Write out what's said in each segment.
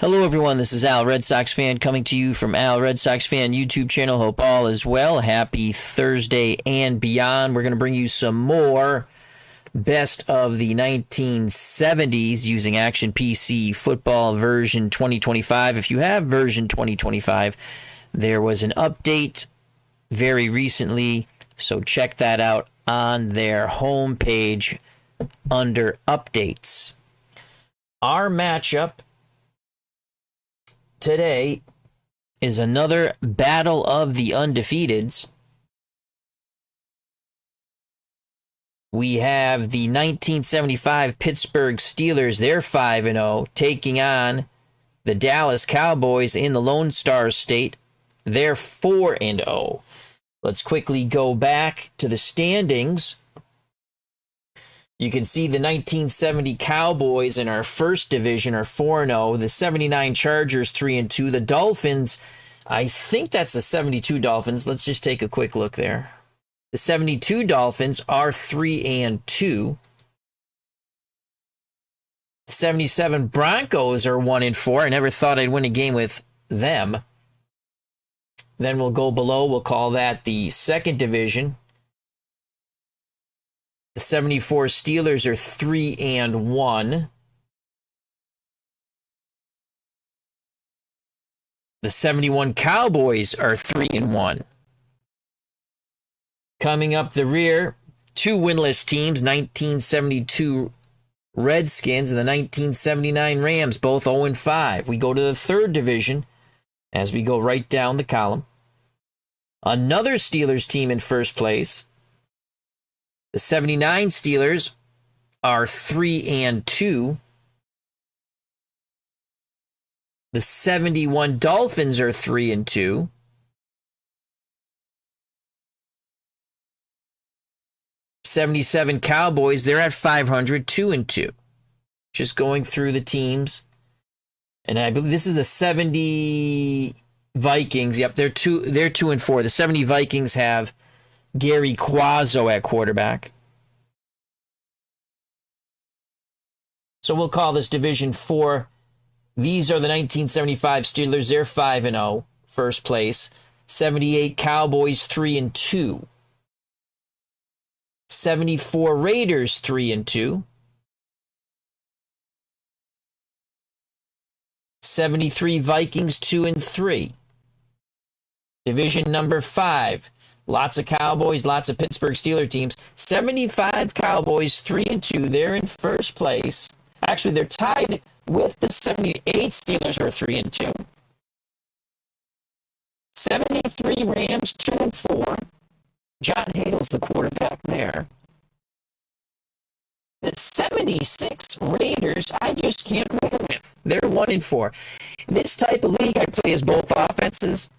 Hello, everyone. This is Al, Red Sox fan, coming to you from Al, Red Sox fan YouTube channel. Hope all is well. Happy Thursday and beyond. We're going to bring you some more best of the 1970s using Action PC Football version 2025. If you have version 2025, there was an update very recently, so check that out on their homepage under updates. Our matchup today is another battle of the undefeateds. We have the 1975 Pittsburgh Steelers, they're 5-0, taking on the Dallas Cowboys in the Lone Star State. They're 4-0. Let's quickly go back to the standings. You can see the 1970 Cowboys in our first division are 4-0. The 79 Chargers 3-2. The Dolphins, I think that's the 72 Dolphins. Let's just take a quick look there. The 72 Dolphins are 3-2. The 77 Broncos are 1-4. I never thought I'd win a game with them. Then we'll go below. We'll call that the second division. The 74 Steelers are 3-1. The 71 Cowboys are 3-1. Coming up the rear, two winless teams, 1972 Redskins and the 1979 Rams, both 0-5. We go to the third division as we go right down the column. Another Steelers team in first place. The 79 Steelers are 3-2. The 71 Dolphins are 3-2. '77 Cowboys, they're at 500, 2-2. Just going through the teams. And I believe this is the 70 Vikings. Yep, they're 2-4. The 70 Vikings have Gary Quazzo at quarterback. So we'll call this Division 4. These are the 1975 Steelers. They're 5-0, first place. 78 Cowboys, 3-2. 74 Raiders, 3-2. 73 Vikings, 2-3. Division number 5. Lots of Cowboys, lots of Pittsburgh Steelers teams. 75 Cowboys, 3-2. They're in first place. Actually, they're tied with the 78 Steelers, who are 3-2. 73 Rams, 2-4. John Hadel's the quarterback there. The 76 Raiders, I just can't win with. They're 1-4. This type of league, I play as both offenses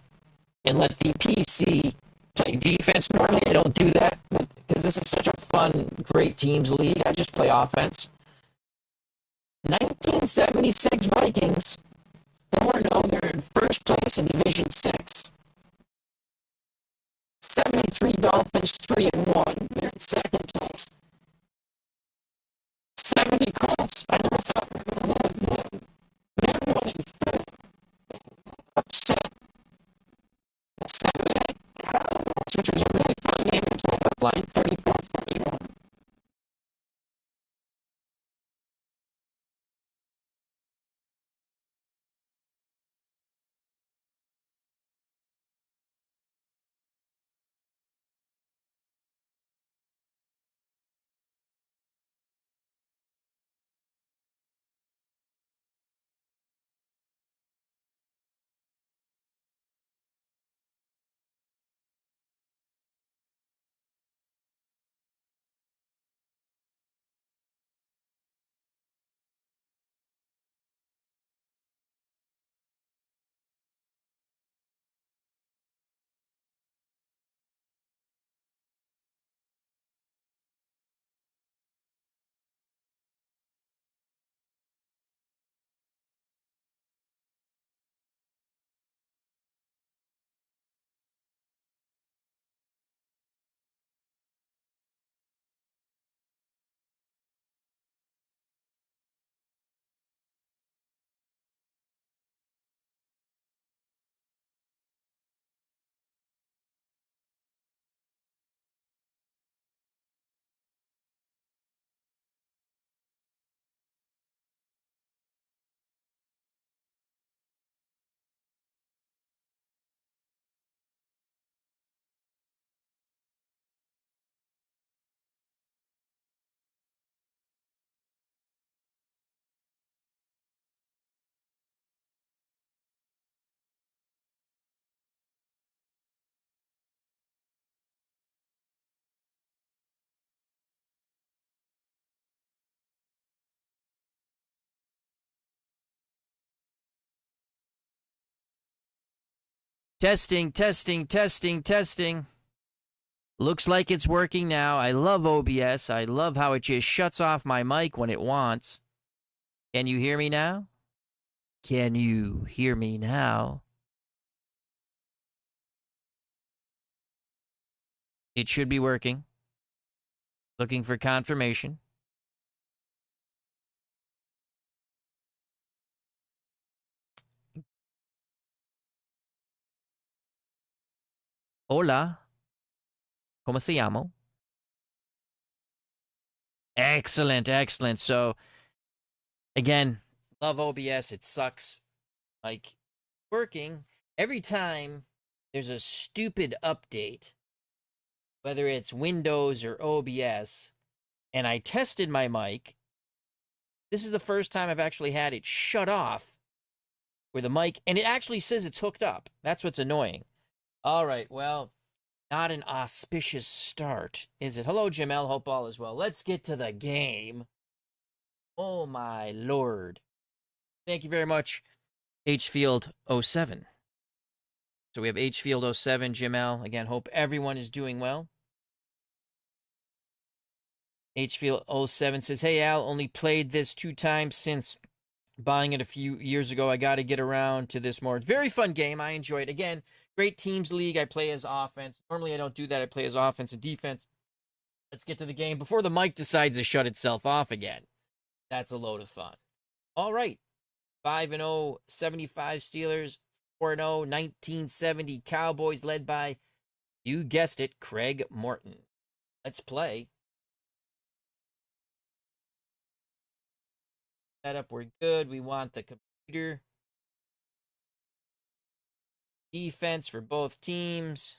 and let the PC play defense. Normally, I don't do that because this is such a fun, great teams league. I just play offense. 1976 Vikings, 4-0. They're in first place in Division 6. 73 Dolphins, 3-1. They're in second place. 70 Colts, I never thought we were going to win them. They're 1-4. Upset. 78 Cowboys, which was a really fun game to play up line, 34-41. Testing, testing, testing, testing. Looks like it's working now. I love OBS. I love how it just shuts off my mic when it wants. Can you hear me now? Can you hear me now? It should be working. Looking for confirmation. Hola. ¿Cómo se llamo? Excellent, excellent. So, again, love OBS. It sucks. Like, working every time there's a stupid update, whether it's Windows or OBS, and I tested my mic. This is the first time I've actually had it shut off with a mic, and it actually says it's hooked up. That's what's annoying. All right, well, not an auspicious start, is it? Hello, Jim L. Hope all is well. Let's get to the game. Oh, my Lord. Thank you very much, Hfield07. So we have Hfield07, Jim L. Again, hope everyone is doing well. Hfield07 says, hey, Al, only played this 2 times since buying it a few years ago. I got to get around to this more. It's a very fun game. I enjoy it. Again, great teams league. I play as offense. Normally, I don't do that. I play as offense and defense. Let's get to the game before the mic decides to shut itself off again. That's a load of fun. All right. 5-0, 75 Steelers. 4-0, 1970 Cowboys, led by, you guessed it, Craig Morton. Let's play. Setup, we're good. We want the computer. Defense for both teams.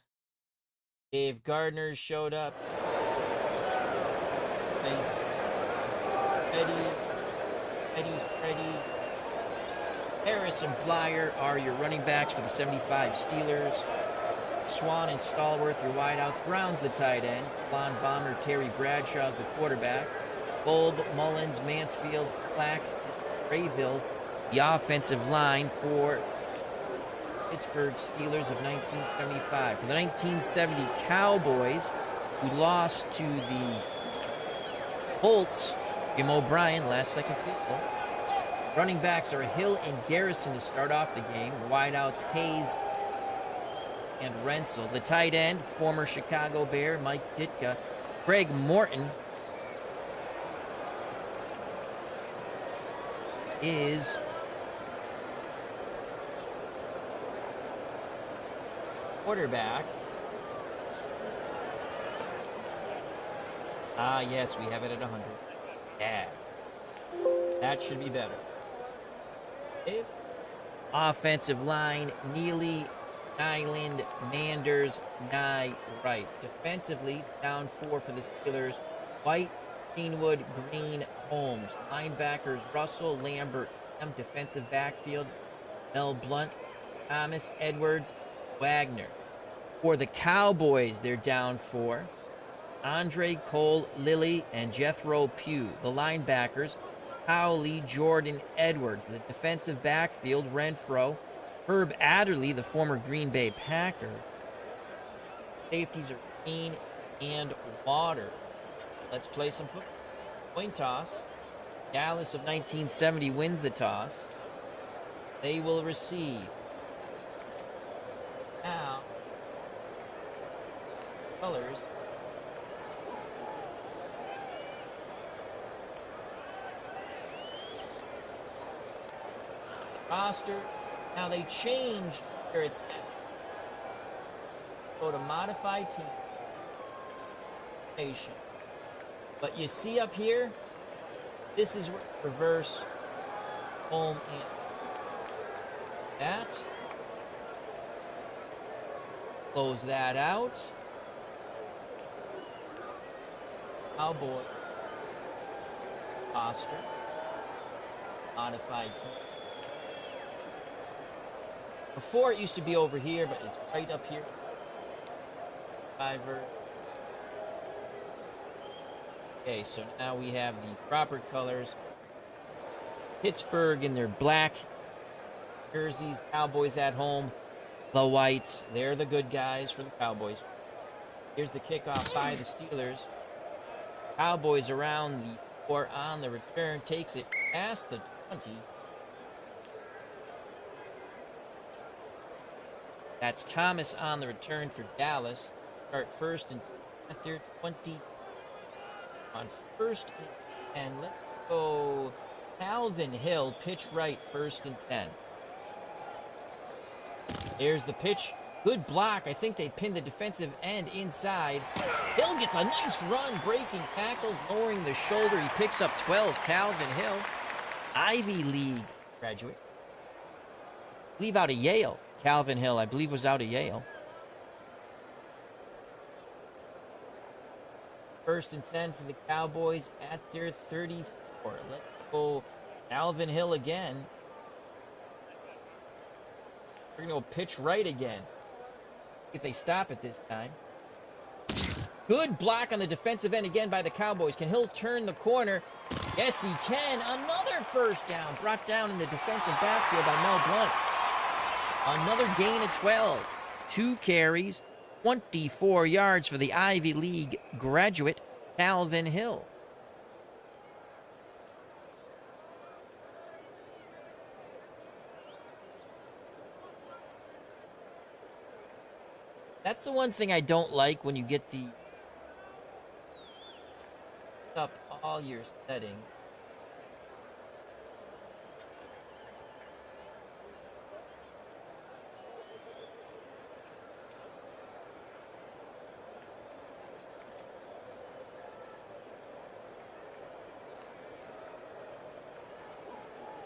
Dave Gardner showed up. Freddie. Harris and Blyer are your running backs for the 75 Steelers. Swan and Stallworth, your wideouts. Brown's the tight end. Blonde Bomber, Terry Bradshaw's the quarterback. Bulb, Mullins, Mansfield, Clack, Rayville, the offensive line for Pittsburgh Steelers of 1975. For the 1970 Cowboys, who lost to the Colts, Jim O'Brien, last-second field goal. Running backs are Hill and Garrison to start off the game. Wideouts Hayes and Renzel. The tight end, former Chicago Bear, Mike Ditka. Craig Morton is quarterback. Ah, yes, we have it at 100. Yeah. That should be better. Offensive line, Neely, Nyland, Manders, Nye, Wright. Defensively, down 4 for the Steelers. White, Keenwood, Green, Holmes. Linebackers, Russell, Lambert, defensive backfield, Mel Blunt, Thomas, Edwards, Wagner. For the Cowboys, they're down 4. Andre Cole, Lilly, and Jethro Pugh. The linebackers, Howley, Jordan, Edwards. The defensive backfield, Renfro, Herb Adderley, the former Green Bay Packer. Safeties are Green and Water. Let's play some football. Coin toss. Dallas of 1970 wins the toss. They will receive. Now, colors. Roster. Now they changed where it's at. Go to modify team. But you see up here, this is reverse home and that. Close that out. Cowboy. Roster. Modify team. Before it used to be over here, but it's right up here. Driver. Okay, so now we have the proper colors. Pittsburgh in their black jerseys, Cowboys at home The Whites, they're the good guys for the Cowboys. Here's the kickoff by the Steelers. Cowboys around the 4 on the return. Takes it past the 20. That's Thomas on the return for Dallas. Start first and at their 20. On first and let's go Calvin Hill, pitch right, first and 10. There's the pitch. Good block. I think they pinned the defensive end inside. Hill gets a nice run, breaking tackles, lowering the shoulder. He picks up 12. Calvin Hill, Ivy League graduate. I believe out of Yale. Calvin Hill, I believe, was out of Yale. First and 10 for the Cowboys at their 34. Let's go Calvin Hill again. We're going to go pitch right again. If they stop it this time. Good block on the defensive end again by the Cowboys. Can Hill turn the corner? Yes, he can. Another first down. Brought down in the defensive backfield by Mel Blount. Another gain of 12. 2 carries, 24 yards for the Ivy League graduate, Calvin Hill. That's the one thing I don't like when you get the up all your settings.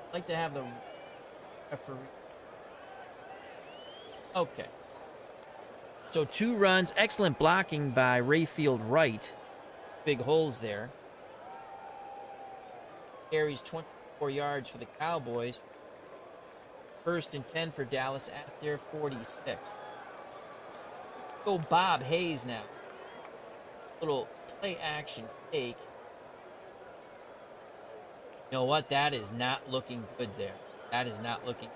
I like to have the referee. Okay. So 2 runs, excellent blocking by Rayfield Wright. Big holes there. Carries 24 yards for the Cowboys. First and 10 for Dallas at their 46. Go Bob Hayes now. Little play action fake. You know what? That is not looking good there. That is not looking.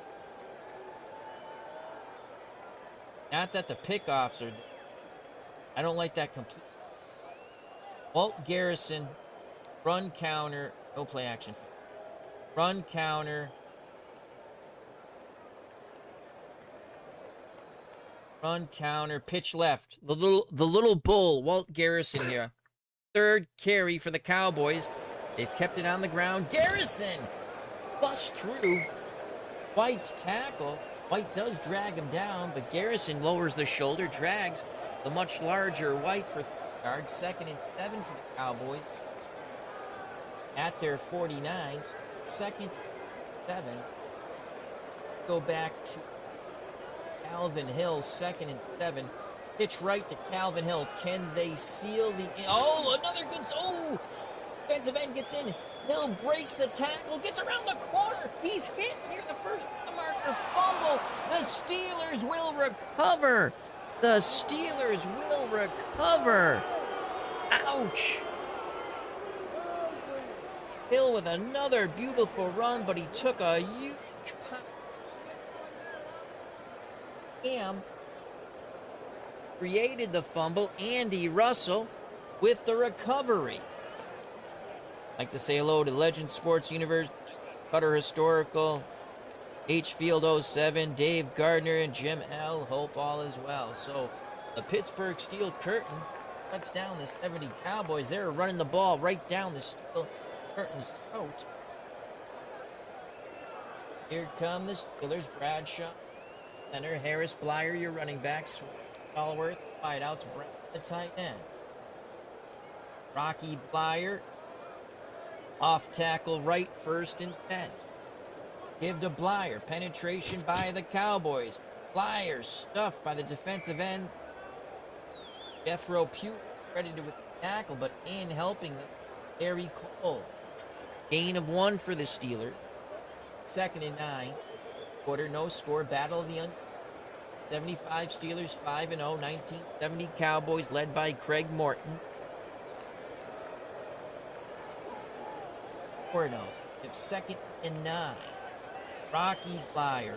Not that the pickoffs are. I don't like that complete. Walt Garrison, run counter, no play action. Run counter. Run counter, pitch left. The little bull, Walt Garrison here. 3rd carry for the Cowboys. They've kept it on the ground. Garrison busts through White's tackle. White does drag him down, but Garrison lowers the shoulder, drags the much larger White for 3 yards. 2nd and 7 for the Cowboys at their 49. 2nd and 7. Go back to Calvin Hill, 2nd and 7. Pitch right to Calvin Hill. Can they seal the... Oh, another good... Oh! Defensive end gets in. Hill breaks the tackle, gets around the corner. He's hit near the first marker. Fumble. The Steelers will recover. The Steelers will recover. Ouch. Hill with another beautiful run, but he took a huge pop. Cam created the fumble. Andy Russell with the recovery. I'd like to say hello to Legend Sports Universe, Cutter Historical, H Field 07, Dave Gardner, and Jim L. Hope all is well. So the Pittsburgh Steel Curtain cuts down the 70 Cowboys. They're running the ball right down the Steel Curtain's throat. Here come the Steelers. Bradshaw, center. Harris Blyer, your running back. Stallworth, wideouts. Brown, the tight end. Rocky Blyer, off tackle right, 1st and 10. Give to Blyer. Penetration by the Cowboys. Blyer stuffed by the defensive end. Jethro Pugh ready to tackle, but in helping them, Harry Cole. Gain of 1 for the Steelers. 2nd and 9. Quarter, no score. Battle of the 75 Steelers, 5-0. 1970 Cowboys led by Craig Morton. Cornells. 2nd and 9. Rocky Blyer.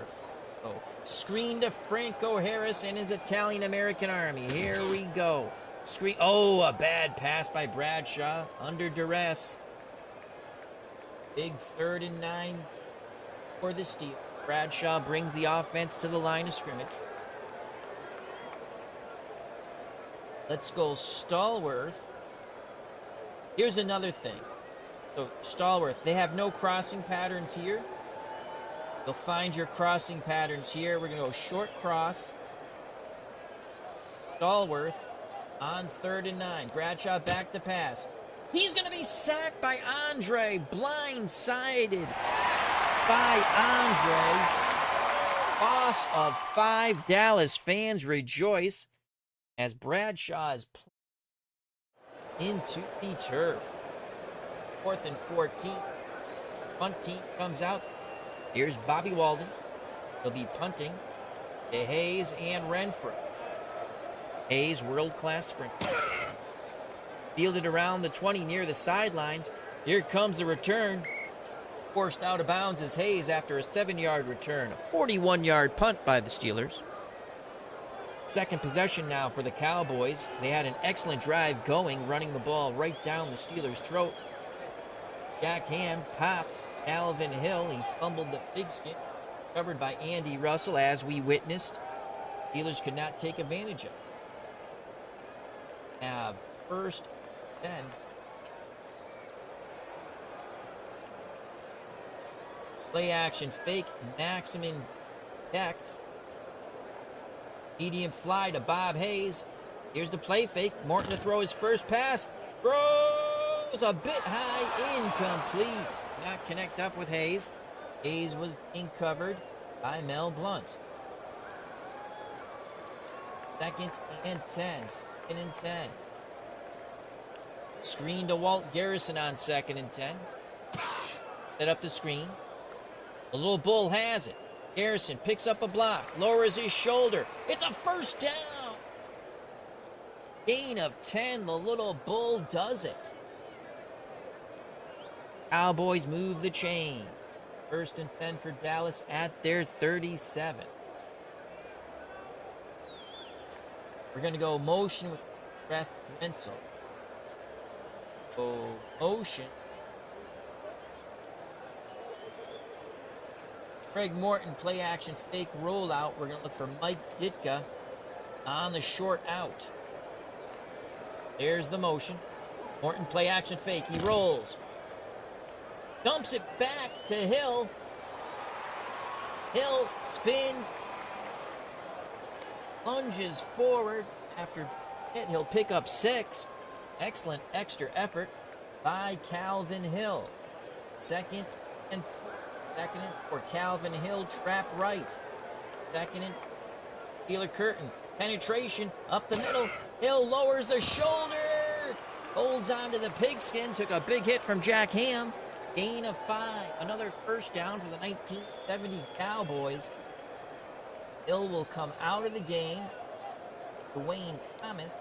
Oh, screen to Franco Harris and his Italian-American army. Here we go. Screen. Oh, a bad pass by Bradshaw. Under duress. Big 3rd and 9 for the Steelers. Bradshaw brings the offense to the line of scrimmage. Let's go Stallworth. Here's another thing. So, Stallworth, they have no crossing patterns here. You'll find your crossing patterns here. We're going to go short cross. Stallworth on 3rd and 9. Bradshaw back to pass. He's going to be sacked by Andre. Blindsided by Andre. Loss of 5. Dallas fans rejoice as Bradshaw is into the turf. 4th and 14. Punt team comes out. Here's Bobby Walden. He'll be punting to Hayes and Renfro. Hayes, world-class sprinter. Fielded around the 20 near the sidelines. Here comes the return. Forced out of bounds is Hayes after a 7-yard return. A 41-yard punt by the Steelers. Second possession now for the Cowboys. They had an excellent drive going, running the ball right down the Steelers' throat. Jack Ham popped Calvin Hill. He fumbled the pigskin. Covered by Andy Russell, as we witnessed. Steelers could not take advantage of it. Have 1st 10. Play action fake. Maximin decked. Medium fly to Bob Hayes. Here's the play fake. Morton to throw his first pass. Throws a bit high, incomplete. Not connect up with Hayes. Hayes was being covered by Mel Blount. 2nd and 10. 2nd and 10. Screen to Walt Garrison on 2nd and 10. Set up the screen. The little bull has it. Garrison picks up a block, lowers his shoulder. It's a 1st down. Gain of 10. The little bull does it. Cowboys move the chain. 1st and 10 for Dallas at their 37. We're going to go motion with Brett Menzel. Go motion. Greg Morton, play action fake rollout. We're going to look for Mike Ditka on the short out. There's the motion. Morton, play action fake. He rolls. Dumps it back to Hill. Hill spins. Lunges forward after hit. He'll pick up 6. Excellent extra effort by Calvin Hill. 2nd and 4. 2nd and 4. Calvin Hill, trap right. 2nd and Steeler curtain. Penetration up the middle. Hill lowers the shoulder. Holds on to the pigskin. Took a big hit from Jack Ham. Gain of 5. Another 1st down for the 1970 Cowboys. Hill will come out of the game. Dwayne Thomas.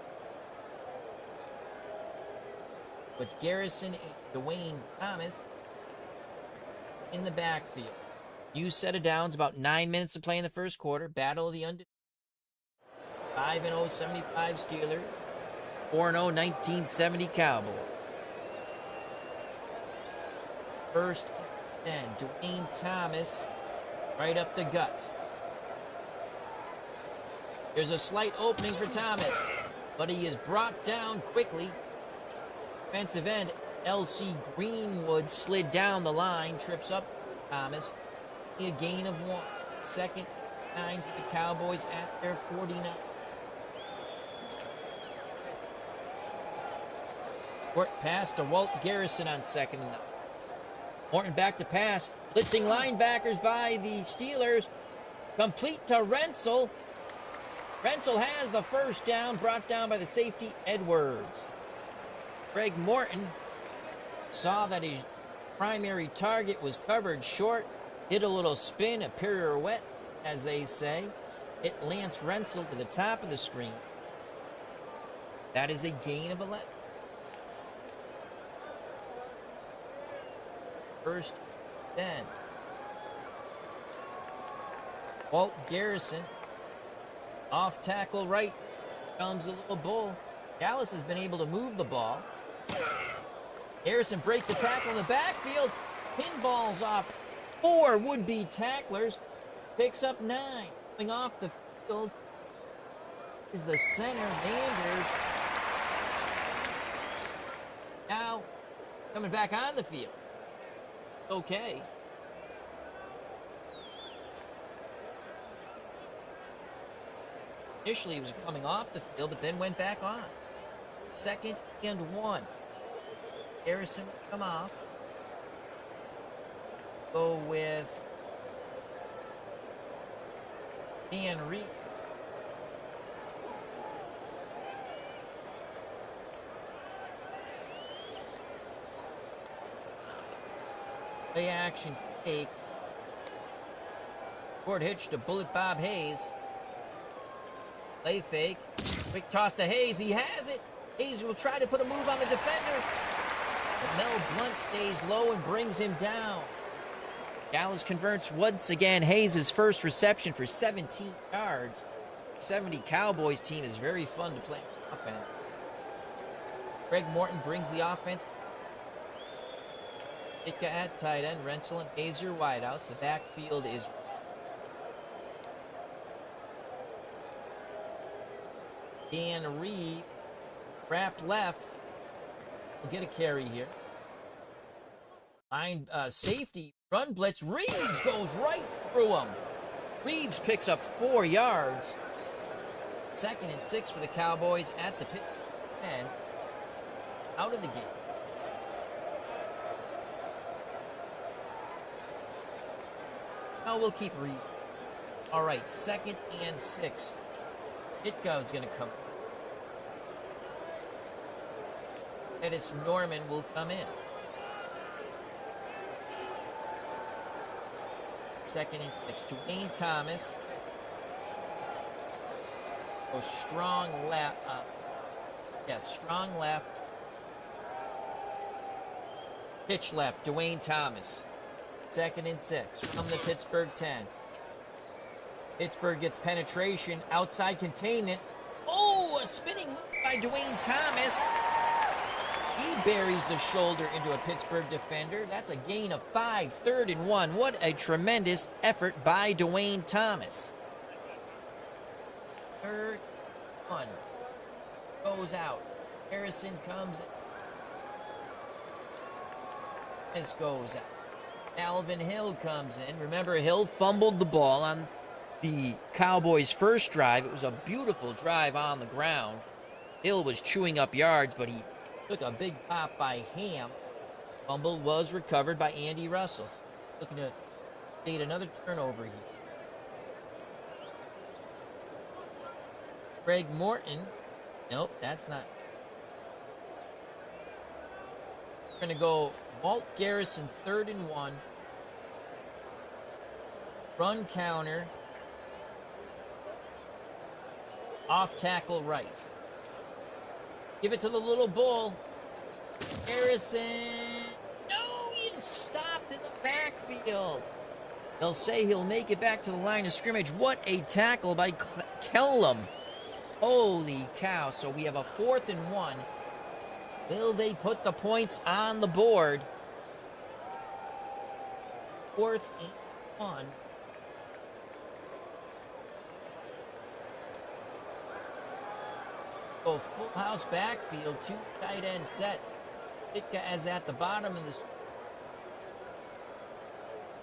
It's Garrison and Dwayne Thomas in the backfield. New set of downs, about 9 minutes to play in the 1st quarter. Battle of the undefeated. 5-0 75 Steelers. 4-0 1970 Cowboys. 1st and Dwayne Thomas right up the gut. There's a slight opening for Thomas, but he is brought down quickly. Defensive end L.C. Greenwood slid down the line, trips up Thomas. A gain of 1. 2nd 9 for the Cowboys at their 49. Short pass to Walt Garrison on 2nd and 9. Morton back to pass. Blitzing linebackers by the Steelers. Complete to Renzel. Renzel has the 1st down, brought down by the safety Edwards. Greg Morton saw that his primary target was covered short. Did a little spin, a pirouette, as they say. It Lance Renzel to the top of the screen. That is a gain of 11. 1st 10. Walt Garrison. Off tackle right comes the little bull. Dallas has been able to move the ball. Garrison breaks a tackle in the backfield. Pinballs off 4 would-be tacklers. Picks up 9. Coming off the field is the center, Vanders. Now, coming back on the field. Okay. Initially, he was coming off the field, but then went back on. 2nd and 1. Harrison will come off. Go with Dan Reed. Play action fake. Short hitch to Bullet Bob Hayes. Play fake. Quick toss to Hayes. He has it. Hayes will try to put a move on the defender. But Mel Blunt stays low and brings him down. Dallas converts once again. Hayes' first reception for 17 yards. 70 Cowboys team is very fun to play offense. Greg Morton brings the offense. Itka at tight end. Renzel and Hazer wideouts. The backfield is Dan Reed, wrapped left. We'll get a carry here. Line safety, run blitz. Reeves goes right through him. Reeves picks up 4 yards. 2nd and 6 for the Cowboys at the Pittsburgh 10. Out of the game. Now we'll keep Reeves. All right, 2nd and 6. Itka is going to come. Dennis Norman will come in. 2nd and 6. Dwayne Thomas. Go strong left. Strong left. Pitch left. Dwayne Thomas. 2nd and 6 from the Pittsburgh 10. Pittsburgh gets penetration, outside containment. Oh, a spinning move by Dwayne Thomas. He buries the shoulder into a Pittsburgh defender. That's a gain of 5, 3rd and 1. What a tremendous effort by Dwayne Thomas. 3rd and 1. Goes out. Harrison comes in. This goes out. Alvin Hill comes in. Remember, Hill fumbled the ball on the Cowboys' first drive. It was a beautiful drive on the ground. Hill was chewing up yards, but he took a big pop by Ham. Fumble was recovered by Andy Russell. Looking to create another turnover here. Greg Morton. Nope, that's not. We're going to go Walt Garrison, 3rd and 1. Run counter. Off tackle right. Give it to the little bull. Harrison. No, he's stopped in the backfield. They'll say he'll make it back to the line of scrimmage. What a tackle by Kellum. Holy cow. So we have a 4th and 1. Will they put the points on the board? 4th and 1. Go full house backfield, 2 tight end set. Itka is at the bottom of this.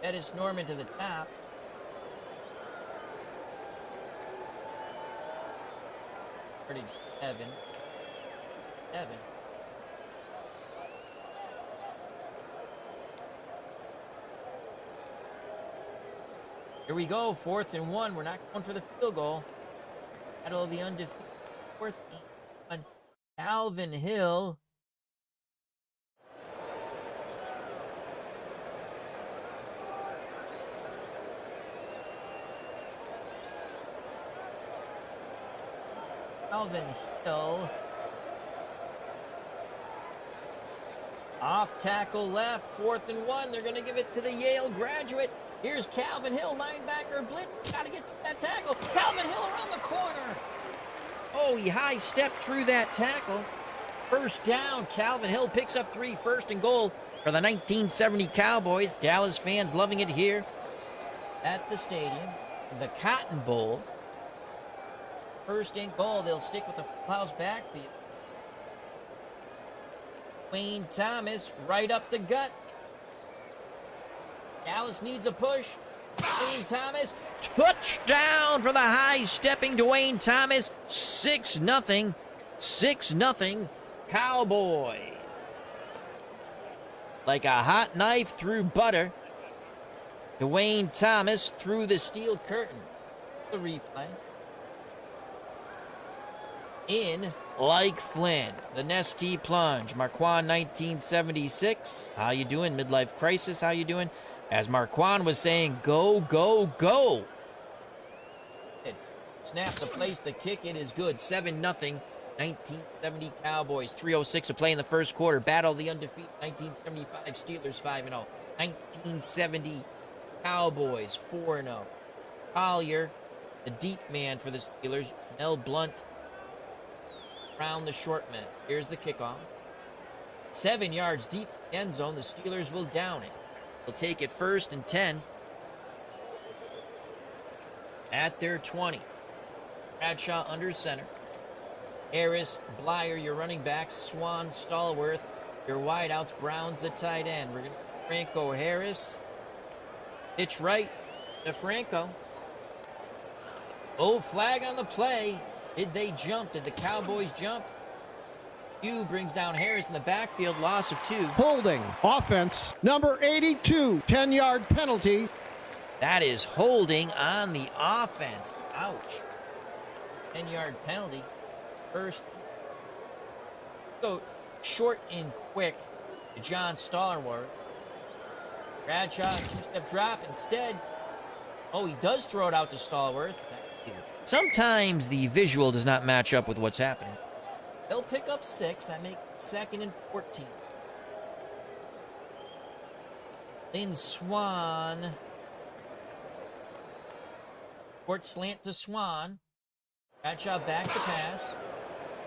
Dennis Norman to the top. Seven. Here we go, 4th and 1. We're not going for the field goal. Battle of the undefeated. 4th and 1. Alvin Hill. Alvin Hill. Off tackle left, 4th and 1. They're going to give it to the Yale graduate. Here's Calvin Hill, linebacker blitz. Got to get that tackle. Calvin Hill around the corner. Oh, he high-stepped through that tackle. First down, Calvin Hill picks up 3, first and goal for the 1970 Cowboys. Dallas fans loving it here at the stadium. The Cotton Bowl. First and goal, they'll stick with the House backfield. Wayne Thomas right up the gut. Dallas needs a push. Dwayne Thomas, touchdown for the high-stepping Dwayne Thomas. 6-0. 6-0 Cowboy. Like a hot knife through butter. Dwayne Thomas through the steel curtain. The replay. In like Flynn. The Nestea plunge. Marquand 1976. How you doing? Midlife crisis. How you doing? As Marquand was saying, go, go, go. Snap to place the kick. It is good. 7-0. 1970 Cowboys. 3:06 to play in the first quarter. Battle of the undefeated 1975 Steelers 5-0. 1970 Cowboys 4-0. Collier, the deep man for the Steelers. Mel Blunt around the short man. Here's the kickoff. 7 yards deep end zone. The Steelers will down it. They'll take it 1st and 10 at their 20. Bradshaw under center. Harris, Blyer, your running backs. Swan, Stallworth, your wideouts. Brown's the tight end. We're going to Franco Harris. Pitch right to Franco. Oh, flag on the play. Did they jump? Did the Cowboys jump? Hugh brings down Harris in the backfield. Loss of 2. Holding. Offense. Number 82. 10-yard penalty. That is holding on the offense. Ouch. 10-yard penalty. First. Go short and quick to John Stallworth. Bradshaw, 2-step drop instead. Oh, he does throw it out to Stallworth. Sometimes the visual does not match up with what's happening. They'll pick up 6. That makes it 2nd and 14. Lynn Swan. Short slant to Swan. Bradshaw back to pass.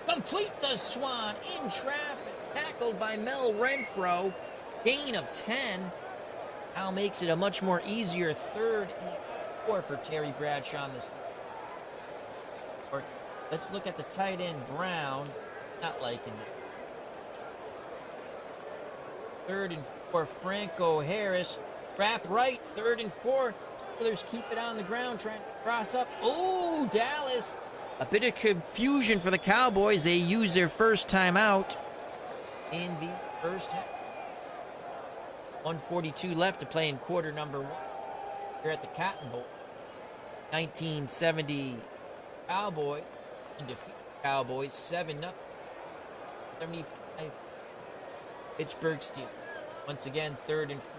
Complete to Swan in traffic. Tackled by Mel Renfro. Gain of 10. Now makes it a much more easier 3rd and 4 for Terry Bradshaw on this. Let's look at the tight end, Brown. Not liking it. 3rd and 4, Franco Harris. Wrap right, 3rd and 4. Steelers keep it on the ground, trying to cross up. Oh, Dallas. A bit of confusion for the Cowboys. They use their first timeout in the first half. 1:42 left to play in quarter number 1. Here at the Cotton Bowl. 1970 Cowboys. Undefeated Cowboys. 7-0. 75 Pittsburgh Steelers. Once again, 3rd and 4.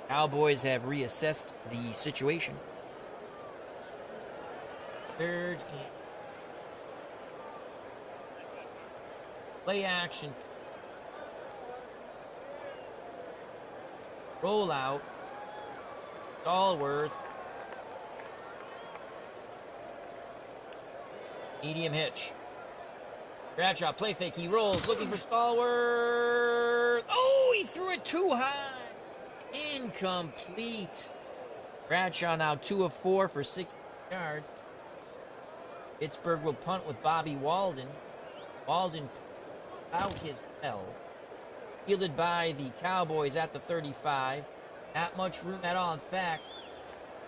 Cowboys have reassessed the situation. 3rd and play action. Rollout. Stallworth. Medium hitch. Bradshaw, play fake. He rolls, looking for Stallworth. Oh, he threw it too high. Incomplete. Bradshaw now 2 of 4 for 6 yards. Pittsburgh will punt with Bobby Walden. Walden out his 12. Fielded by the Cowboys at the 35. Not much room at all. In fact,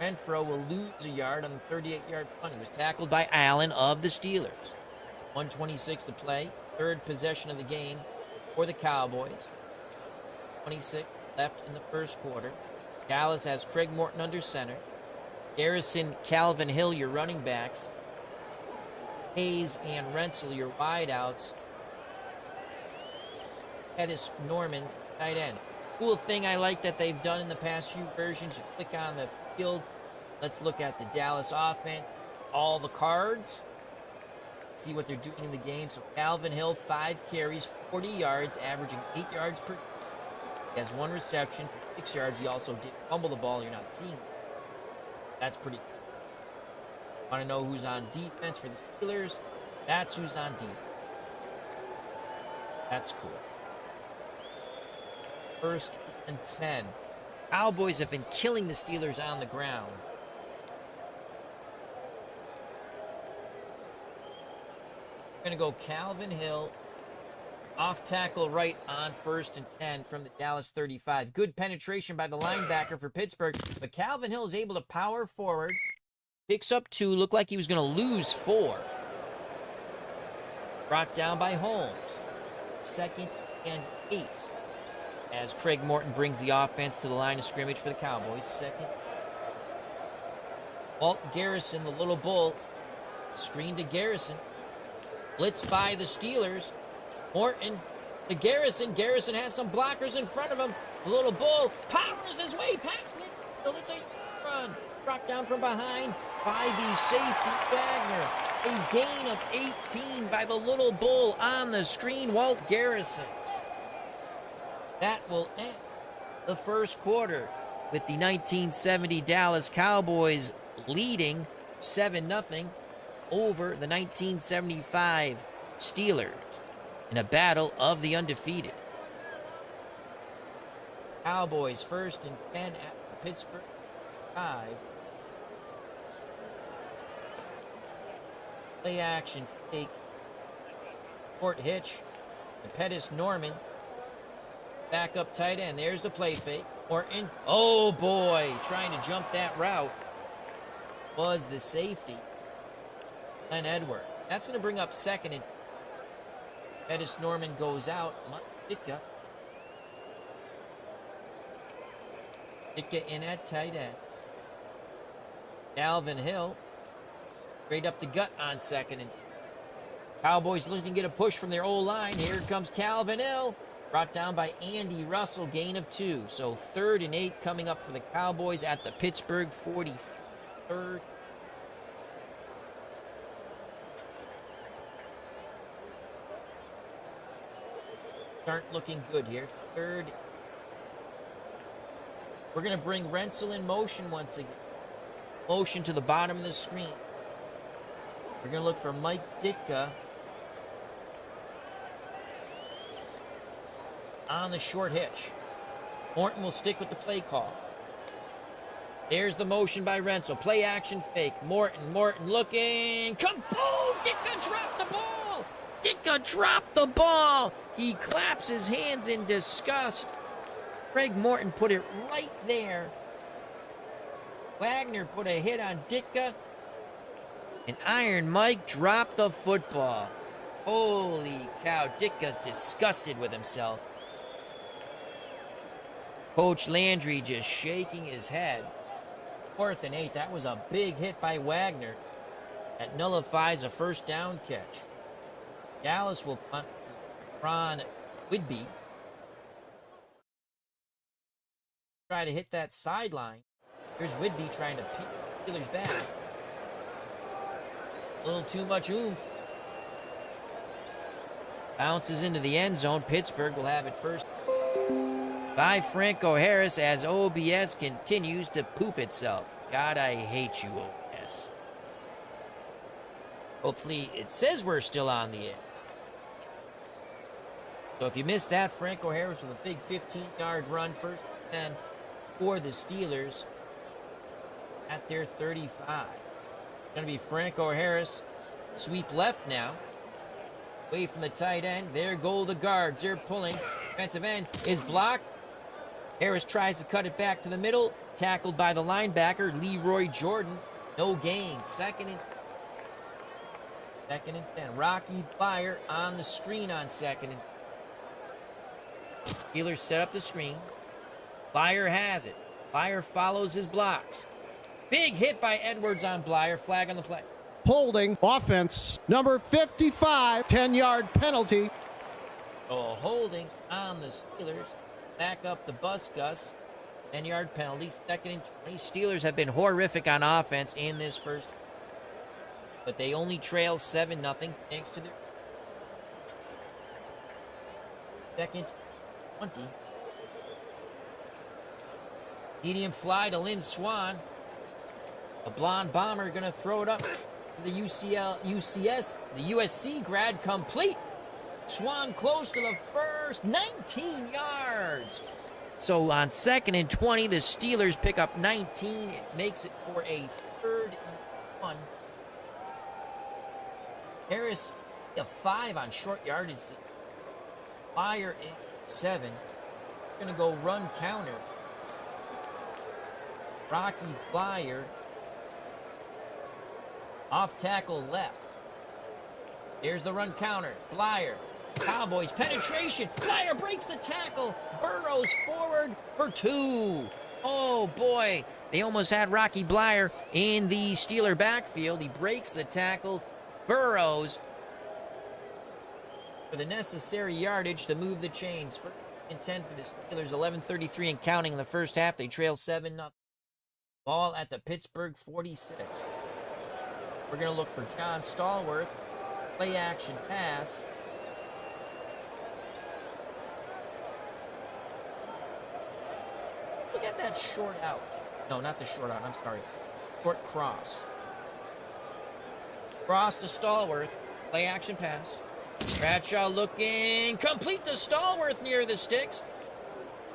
Renfro will lose a yard on the 38-yard punt. He was tackled by Allen of the Steelers. 1:26 to play. 3rd possession of the game for the Cowboys. 26 left in the first quarter. Dallas has Craig Morton under center. Garrison, Calvin Hill, your running backs. Hayes and Rensel, your wideouts. Pettis, Norman, tight end. Cool thing I like that they've done in the past few versions. You click on the field. Let's look at the Dallas offense. All the cards. See what they're doing in the game. So Calvin Hill, 5 carries, 40 yards, averaging 8 yards per. He has 1 reception for 6 yards. He also did fumble the ball. You're not seeing it. That's pretty cool. Want to know who's on defense for the Steelers? That's who's on defense. That's cool. 1st and 10. Cowboys have been killing the Steelers on the ground. We're going to go Calvin Hill. Off tackle right on 1st and 10 from the Dallas 35. Good penetration by the linebacker for Pittsburgh. But Calvin Hill is able to power forward. Picks up 2. Looked like he was going to lose 4. Brought down by Holmes. 2nd and 8. As Craig Morton brings the offense to the line of scrimmage for the Cowboys. 2nd. Walt Garrison, the little bull. Screen to Garrison. Blitz by the Steelers. Morton to Garrison. Garrison has some blockers in front of him. The little bull powers his way past midfield. It's a run. Brought down from behind by the safety, Wagner. A gain of 18 by the little bull on the screen, Walt Garrison. That will end the first quarter with the 1970 Dallas Cowboys leading 7-0 over the 1975 Steelers in a battle of the undefeated. Cowboys 1st and 10 at the Pittsburgh 5. Play action fake. Court hitch. The Pettis Norman. Back up tight end. There's the play fake. Morton. Oh boy. Trying to jump that route was the safety. Glenn Edward. That's going to bring up 2nd and Pettis Norman goes out. Ditka. Ditka in at tight end. Calvin Hill. Straight up the gut on 2nd and 10. Cowboys looking to get a push from their old line. Here comes Calvin Hill. Brought down by Andy Russell. Gain of 2. So 3rd and 8 coming up for the Cowboys at the Pittsburgh 43rd. Aren't looking good here. 3rd. We're going to bring Renzel in motion once again. Motion to the bottom of the screen. We're going to look for Mike Ditka on the short hitch. Morton will stick with the play call. There's the motion by Renzel. Play action fake. Morton looking. Kaboom! Ditka dropped the ball! Ditka dropped the ball! He claps his hands in disgust. Craig Morton put it right there. Wagner put a hit on Ditka. And Iron Mike dropped the football. Holy cow, Ditka's disgusted with himself. Coach Landry just shaking his head. 4th and 8, that was a big hit by Wagner. That nullifies a 1st down catch. Dallas will punt. Ron Whidbey try to hit that sideline. Here's Whidbey trying to peek Steelers back. A little too much oomph. Bounces into the end zone. Pittsburgh will have it first by Franco Harris as OBS continues to poop itself. God, I hate you, OBS. Hopefully it says we're still on the air. So if you missed that, Franco Harris with a big 15-yard run, 1st and 10 for the Steelers at their 35. Going to be Franco Harris. Sweep left now. Away from the tight end. There go the guards. They're pulling. Defensive end is blocked. Harris tries to cut it back to the middle. Tackled by the linebacker, Leroy Jordan. No gain. 2nd and 10. Rocky Bleier on the screen on 2nd and 10. Steelers set up the screen. Bleier has it. Bleier follows his blocks. Big hit by Edwards on Bleier. Flag on the play. Holding offense. Number 55, 10-yard penalty. So holding on the Steelers. Back up the bus, Gus. 10-yard penalty. 2nd and 20. Steelers have been horrific on offense in this first. But they only trail 7-0 thanks to their 2nd 20. Medium fly to Lynn Swan. The blonde bomber going to throw it up to the USC grad complete. Swan close to the first, 19 yards. So on 2nd and 20, the Steelers pick up 19. It makes it for a 3rd and 1. Harris, a 5 on short yardage. Fire 7. Going to go run counter. Rocky Blyer. Off tackle left. Here's the run counter. Blyer. Cowboys penetration. Blyer breaks the tackle. Burrows forward for 2. Oh boy. They almost had Rocky Blyer in the Steeler backfield. He breaks the tackle. Burrows for the necessary yardage to move the chains. 1st and 10 for the Steelers. 11:33 and counting in the first half. They trail 7-0. Ball at the Pittsburgh 46. We're going to look for John Stallworth. Play action pass. Look at that short out. No, not the short out. I'm sorry. Short cross. Cross to Stallworth. Play action pass. Bradshaw looking. Complete to Stallworth near the sticks.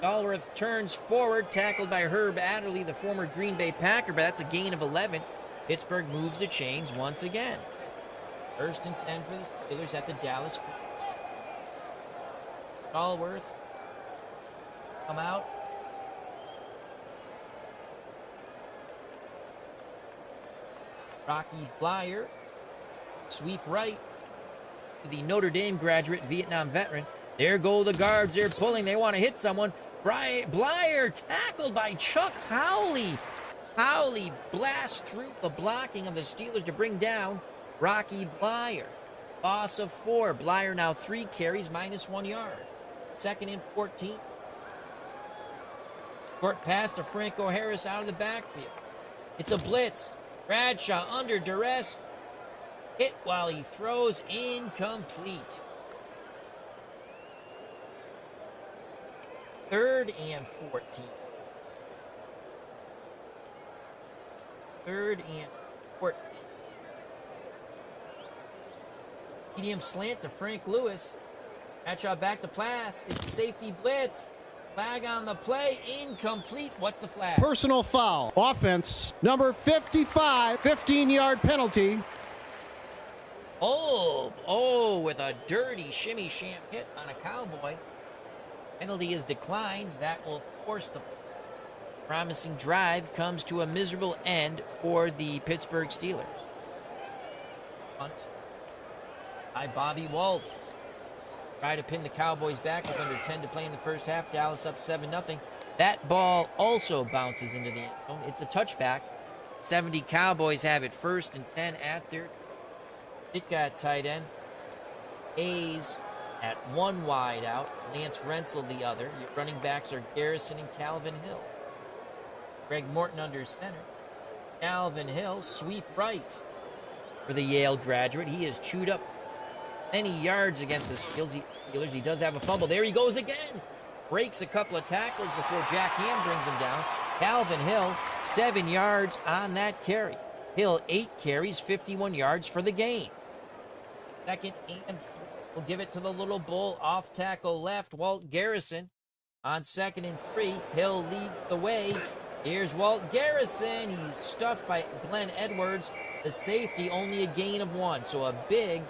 Stallworth turns forward. Tackled by Herb Adderley, the former Green Bay Packer, but that's a gain of 11. Pittsburgh moves the chains once again. 1st and 10 for the Steelers at the Dallas. Stallworth. Come out. Rocky Blyer. Sweep right to the Notre Dame graduate, Vietnam veteran. There go the guards. They're pulling. They want to hit someone. Blyer tackled by Chuck Howley. Howley blasts through the blocking of the Steelers to bring down Rocky Blyer. Loss of 4. Blyer now 3 carries, -1 yard. 2nd and 14. Short pass to Franco Harris out of the backfield. It's a blitz. Bradshaw under duress. Hit while he throws, incomplete. 3rd and 14. 3rd and 14. Medium slant to Frank Lewis. Bradshaw back to pass. It's a safety blitz. Flag on the play. Incomplete. What's the flag? Personal foul. Offense. Number 55. 15-yard penalty. Oh, with a dirty shimmy sham hit on a Cowboy. Penalty is declined. That will force the promising drive comes to a miserable end for the Pittsburgh Steelers. Punt by Bobby Walden. Try to pin the Cowboys back with under 10 to play in the first half. Dallas up 7-0. That ball also bounces into the end zone. It's a touchback. 70 Cowboys have it 1st and 10 at their Ditka tight end. Hayes at 1 wide out. Lance Rentzel the other. Your running backs are Garrison and Calvin Hill. Greg Morton under center. Calvin Hill sweep right for the Yale graduate. He has chewed up many yards against the Steelers. He does have a fumble. There he goes again. Breaks a couple of tackles before Jack Ham brings him down. Calvin Hill, 7 yards on that carry. Hill, 8 carries, 51 yards for the gain. 2nd and 3. We'll give it to the little bull. Off tackle left, Walt Garrison. On 2nd and 3, Hill leads the way. Here's Walt Garrison. He's stuffed by Glenn Edwards. The safety, only a gain of 1. So a big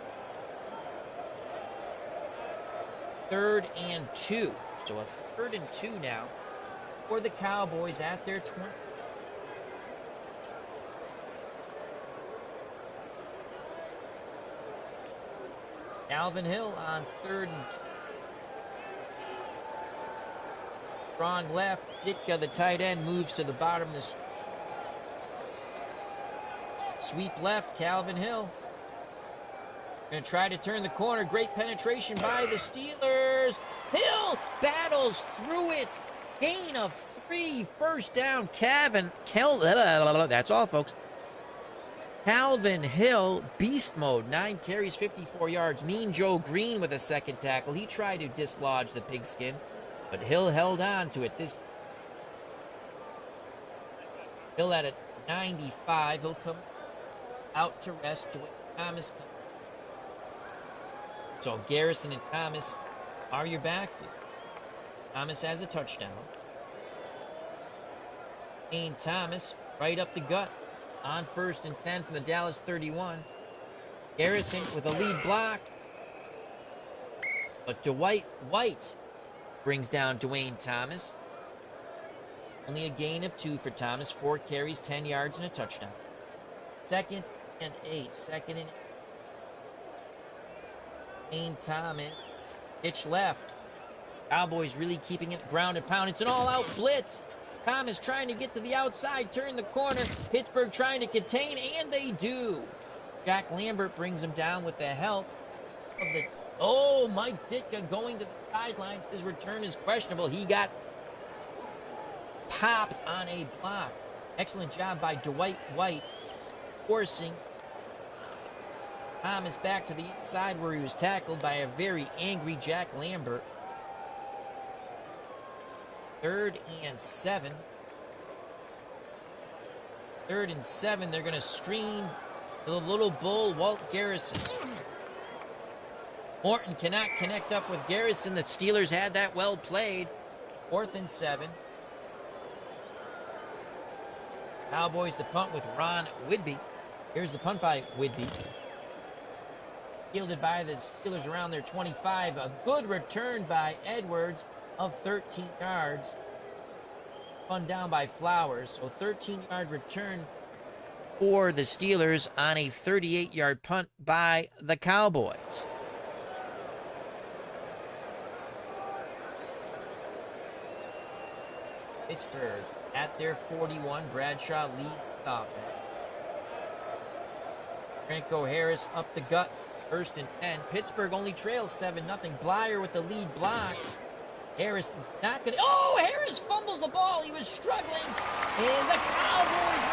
3rd and 2. So a 3rd and 2 now for the Cowboys at their 20. Calvin Hill on 3rd and 2. Strong left. Ditka, the tight end, moves to the bottom of the sweep left. Calvin Hill going to try to turn the corner. Great penetration by the Steelers. Hill battles through it. Gain of 3. First down. That's all, folks. Calvin Hill, beast mode. 9 carries, 54 yards. Mean Joe Green with a 2nd tackle. He tried to dislodge the pigskin, but Hill held on to it. This Hill at a 95. He'll come out to rest. Dwayne Thomas comes. So Garrison and Thomas are your backfield. Thomas has a touchdown. Dwayne Thomas right up the gut on 1st and 10 from the Dallas 31. Garrison with a lead block. But Dwight White brings down Dwayne Thomas. Only a gain of 2 for Thomas. 4 carries, 10 yards, and a touchdown. 2nd and 8. 2nd and 8. Dwayne Thomas. Pitch left. Cowboys really keeping it ground and pound. It's an all-out blitz. Thomas trying to get to the outside, turn the corner. Pittsburgh trying to contain, and they do. Jack Lambert brings him down with the help of the... Oh, Mike Ditka going to the sidelines. His return is questionable. He got popped on a block. Excellent job by Dwight White, forcing Thomas back to the inside where he was tackled by a very angry Jack Lambert. 3rd and 7. 3rd and 7. They're going to screen to the little bull, Walt Garrison. Morton cannot connect up with Garrison. The Steelers had that well played. 4th and 7. Cowboys to punt with Ron Whidbey. Here's the punt by Whidbey. Fielded by the Steelers around their 25. A good return by Edwards of 13 yards. Spun down by Flowers. So 13-yard return for the Steelers on a 38-yard punt by the Cowboys. Pittsburgh at their 41. Bradshaw leads the offense. Franco Harris up the gut. 1st and 10. Pittsburgh only trails 7-0. Blyer with the lead block. Harris not going to... Oh, Harris fumbles the ball. He was struggling. And the Cowboys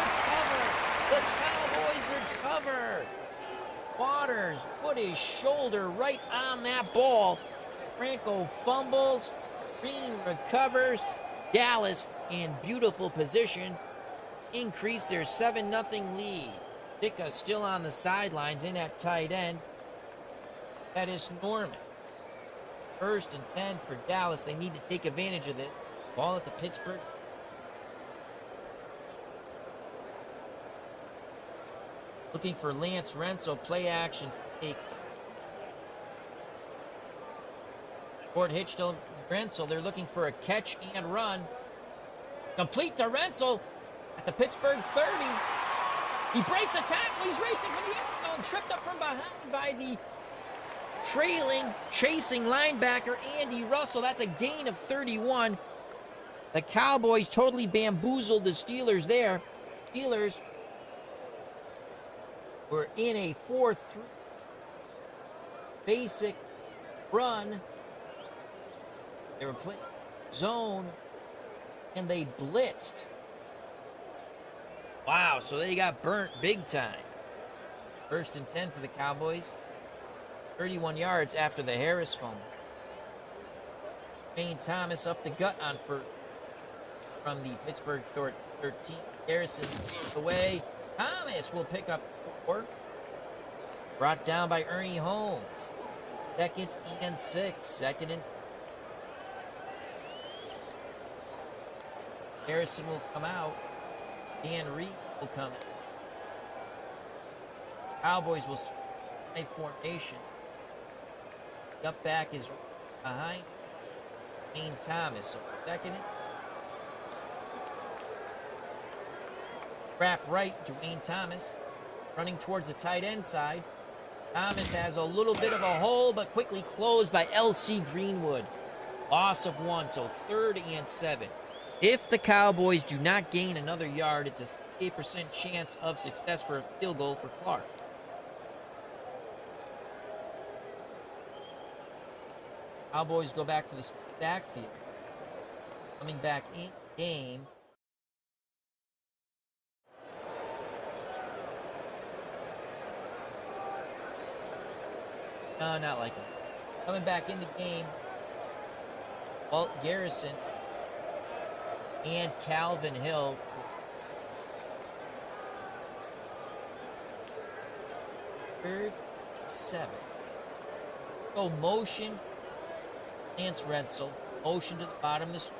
recover. Waters put his shoulder right on that ball. Franco fumbles. Green recovers. Dallas in beautiful position. Increase their 7-0 lead. Ditka still on the sidelines in at tight end. That is Norman. 1st and 10 for Dallas. They need to take advantage of this. Ball at the Pittsburgh. Looking for Lance Renzel. Play action fake. Fort Hitch to Renzel. They're looking for a catch and run. Complete to Renzel at the Pittsburgh 30. He breaks a tackle. He's racing for the end zone. Tripped up from behind by the chasing linebacker Andy Russell. That's a gain of 31. The Cowboys totally bamboozled the Steelers there. Steelers were in a 4-3 basic run. They were playing zone, and they blitzed. Wow, so they got burnt big time. 1st and 10 for the Cowboys. 31 yards after the Harris fumble. Dwayne Thomas up the gut on first from the Pittsburgh 13. Garrison away. Thomas will pick up 4. Brought down by Ernie Holmes. 2nd and 6. 2nd and... Harrison will come out. Dan Reed will come in. Cowboys will play formation. Up back is behind Dwayne Thomas. So 2nd and... Wrap right, Dwayne Thomas. Running towards the tight end side. Thomas has a little bit of a hole, but quickly closed by L.C. Greenwood. Loss of 1, so 3rd and 7. If the Cowboys do not gain another yard, it's a 68% chance of success for a field goal for Clark. Cowboys go back to the backfield. Coming back in game. No, not like it. Coming back in the game, Walt Garrison and Calvin Hill. 3rd, 7. Go motion against Retzel. Motion to the bottom of the screen.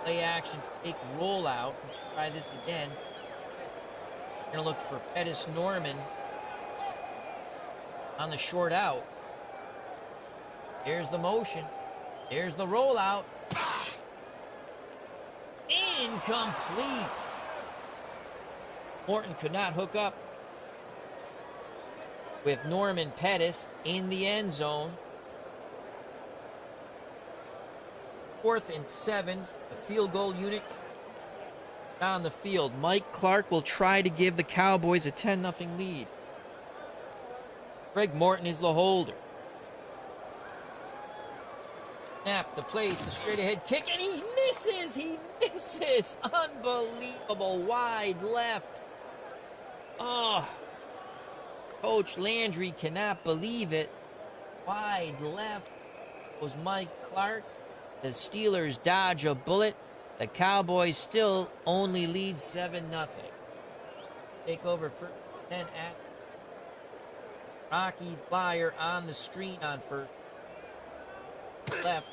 Play action, fake rollout. Let's try this again. We're going to look for Pettis Norman on the short out. There's the motion. There's the rollout. Incomplete. Morton could not hook up with Norman Pettis in the end zone. 4th and 7. The field goal unit on the field. Mike Clark will try to give the Cowboys a 10-0 lead. Greg Morton is the holder. Snap, the place, the straight-ahead kick, and he misses! He misses! Unbelievable. Wide left. Oh, Coach Landry cannot believe it. Wide left was Mike Clark. The Steelers dodge a bullet. The Cowboys still only lead 7-0. Take over first 10 at Rocky Blyer on the screen on first. Left.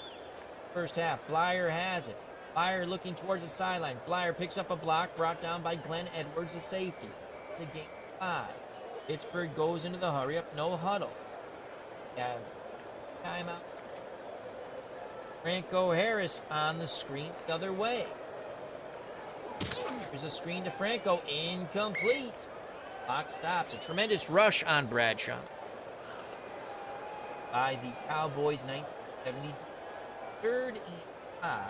First half. Blyer has it. Blyer looking towards the sidelines. Blyer picks up a block brought down by Glenn Edwards, the safety. It's a game 5. Pittsburgh goes into the hurry up, no huddle. Yeah, timeout. Franco Harris on the screen the other way. There's a screen to Franco. Incomplete. Clock stops. A tremendous rush on Bradshaw by the Cowboys. 1970. 3rd and 5.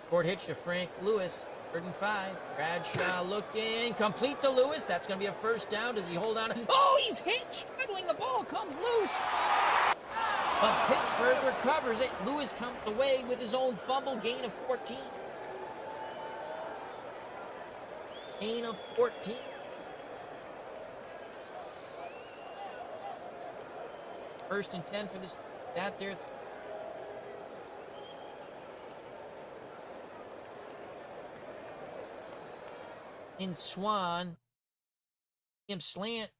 Short hitch to Frank Lewis. 3rd and 5. Bradshaw looking. Complete to Lewis. That's going to be a first down. Does he hold on? Oh, he's hit. Struggling. The ball comes loose. But Pittsburgh recovers it. Lewis comes away with his own fumble. Gain of 14. Gain of 14. First and 10 for this. That there. In Swan. Him slant.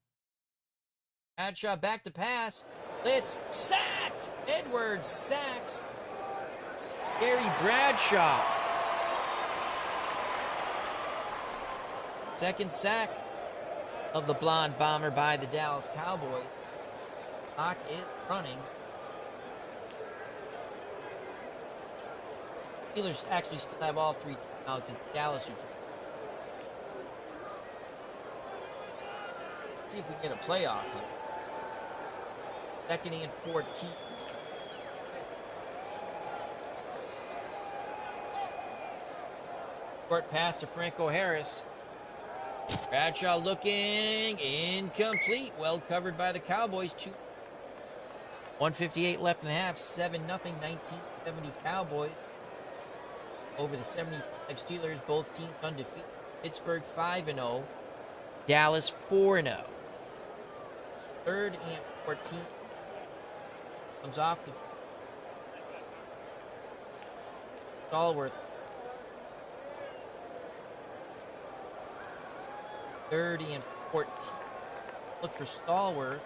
Bradshaw back to pass. Blitz. Sacked. Edwards sacks Gary Bradshaw. Second sack of the blonde bomber by the Dallas Cowboys. Clock is running. Steelers actually still have all 3 timeouts. It's Dallas who took. Let's see if we can get a playoff here. 2nd and 14. Short pass to Franco Harris. Bradshaw looking. Incomplete. Well covered by the Cowboys. 1:58 left in the half. 7-0. 1970 Cowboys over the 75 Steelers. Both teams undefeated. Pittsburgh 5-0. Dallas 4-0. 3rd and 14. Comes off the Stallworth. 3rd and 14. Look for Stallworth.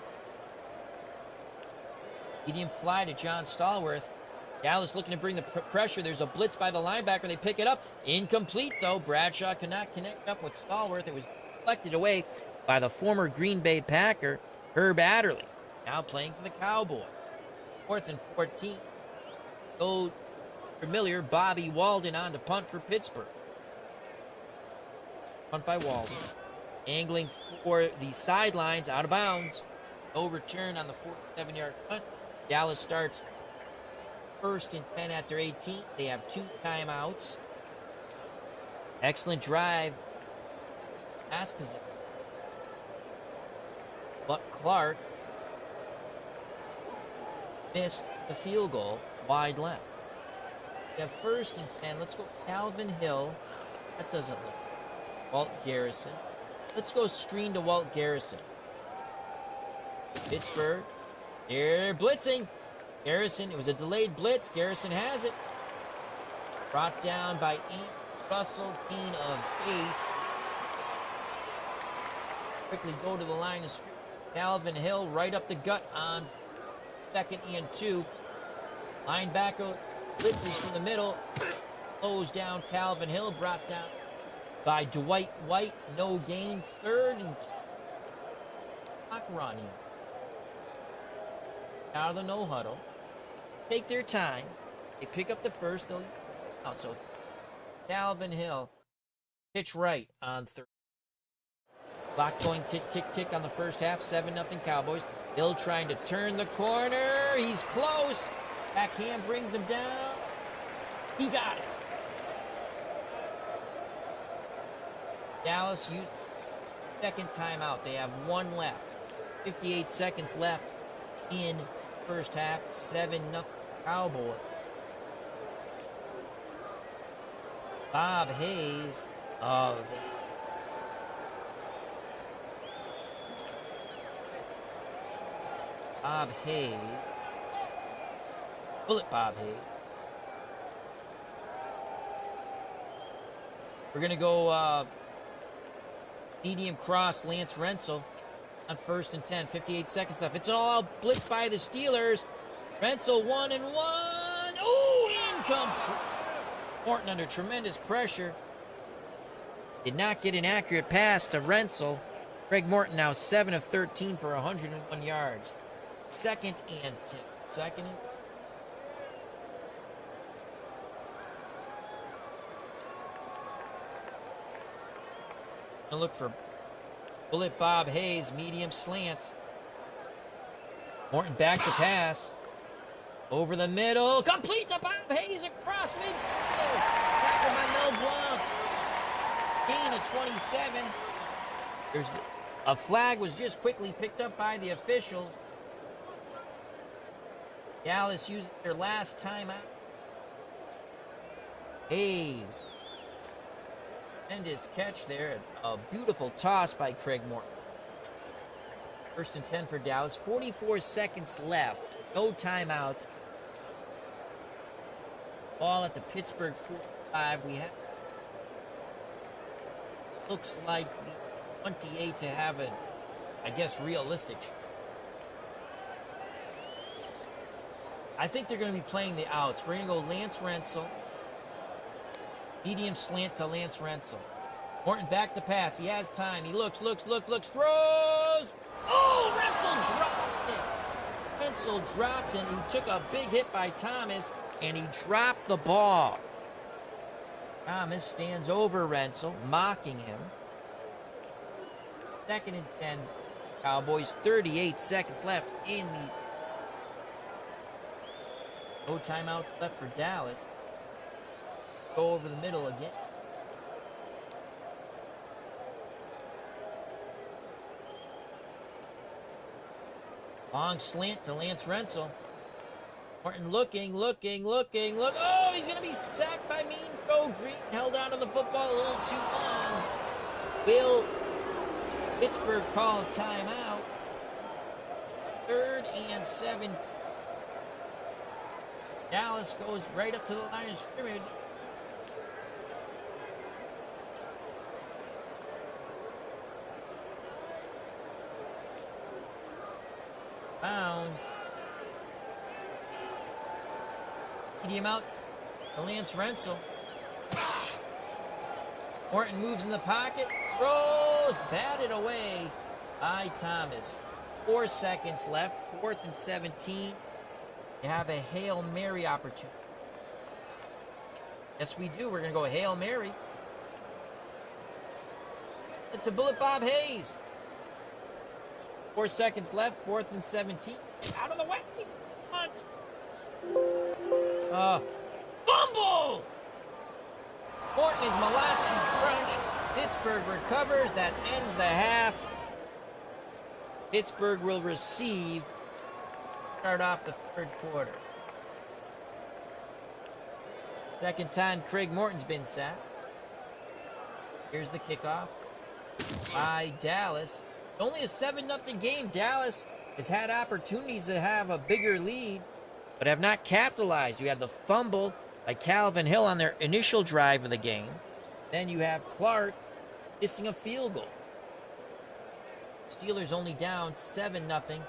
Medium fly to John Stallworth. Dallas looking to bring the pressure. There's a blitz by the linebacker. They pick it up. Incomplete, though. Bradshaw cannot connect up with Stallworth. It was deflected away by the former Green Bay Packer, Herb Adderley. Now playing for the Cowboys. 4th and 14. Go familiar. Bobby Walden on to punt for Pittsburgh. Punt by Walden. Angling for the sidelines. Out of bounds. No return on the 47-yard punt. Dallas starts 1st and 10 at their 18. They have 2 timeouts. Excellent drive. Pass position. But Clark missed the field goal wide left. We have 1st and 10. Let's go Calvin Hill. That doesn't look. Walt Garrison. Let's go screen to Walt Garrison. Pittsburgh. They're blitzing. Garrison, it was a delayed blitz. Garrison has it. Brought down by 8. Russell, gain of 8. Quickly go to the line of scrimmage. Calvin Hill right up the gut on 2nd and 2. Linebacker blitzes from the middle. Slows down Calvin Hill. Brought down by Dwight White. No gain. 3rd and 2. Clock running. Out of the no huddle. Take their time. They pick up the first. They'll out. So Calvin Hill. Pitch right on 3rd. Clock going tick, tick, tick on the first half. 7-0 Cowboys. Hill trying to turn the corner. He's close. Backhand brings him down. He got it. Dallas used 2nd timeout. They have 1 left. 58 seconds left in first half. 7-0 Cowboys. Bob Hayes. Bob Hayes. Bullet Bob Hayes. We're going to go medium cross Lance Rensel on 1st and 10. 58 seconds left. It's an all-out blitz by the Steelers. Rensel 1-1. Oh, incomplete. Morton under tremendous pressure. Did not get an accurate pass to Rensel. Craig Morton now 7 of 13 for 101 yards. 2nd and 10. 2nd and look for Bullet Bob Hayes, medium slant. Morton back to pass. Over the middle. Complete to Bob Hayes across mid. Tackled by Mel Blanc. Gain of 27. A flag was just quickly picked up by the officials. Dallas used their last timeout. Hayes. Tremendous catch there. A beautiful toss by Craig Morton. 1st and 10 for Dallas. 44 seconds left. No timeouts. Ball at the Pittsburgh 45. We have. Looks like the 28 to have a, I guess, realistic. I think they're going to be playing the outs. We're going to go Lance Rensel. Medium slant to Lance Rensel. Morton back to pass. He has time. He looks, throws. Oh, Rensel dropped it. Rensel dropped it. He took a big hit by Thomas, and he dropped the ball. Thomas stands over Rensel, mocking him. 2nd and 10. Cowboys, 38 seconds left in the... No timeouts left for Dallas. Go over the middle again. Long slant to Lance Rensel. Morton looking. Oh, he's going to be sacked by Mean Joe Green. Held on to the football a little too long. Will Pittsburgh call a timeout? 3rd and 17. Dallas goes right up to the line of scrimmage. Bounds. Medium out to Lance Rensel. Morton moves in the pocket. Throws. Batted away by Thomas. 4 seconds left. 4th and 17. You have a Hail Mary opportunity. Yes, we do. We're going to go Hail Mary. To Bullet Bob Hayes. 4 seconds left. 4th and 17. Get out of the way. Punt. Fumble! Morton is Malachi crunched. Pittsburgh recovers. That ends the half. Pittsburgh will receive. Start off the 3rd quarter. 2nd time Craig Morton's been sacked. Here's the kickoff by Dallas. Only a 7-0 game. Dallas has had opportunities to have a bigger lead, but have not capitalized. You had the fumble by Calvin Hill on their initial drive of the game. Then you have Clark missing a field goal. Steelers only down 7-0.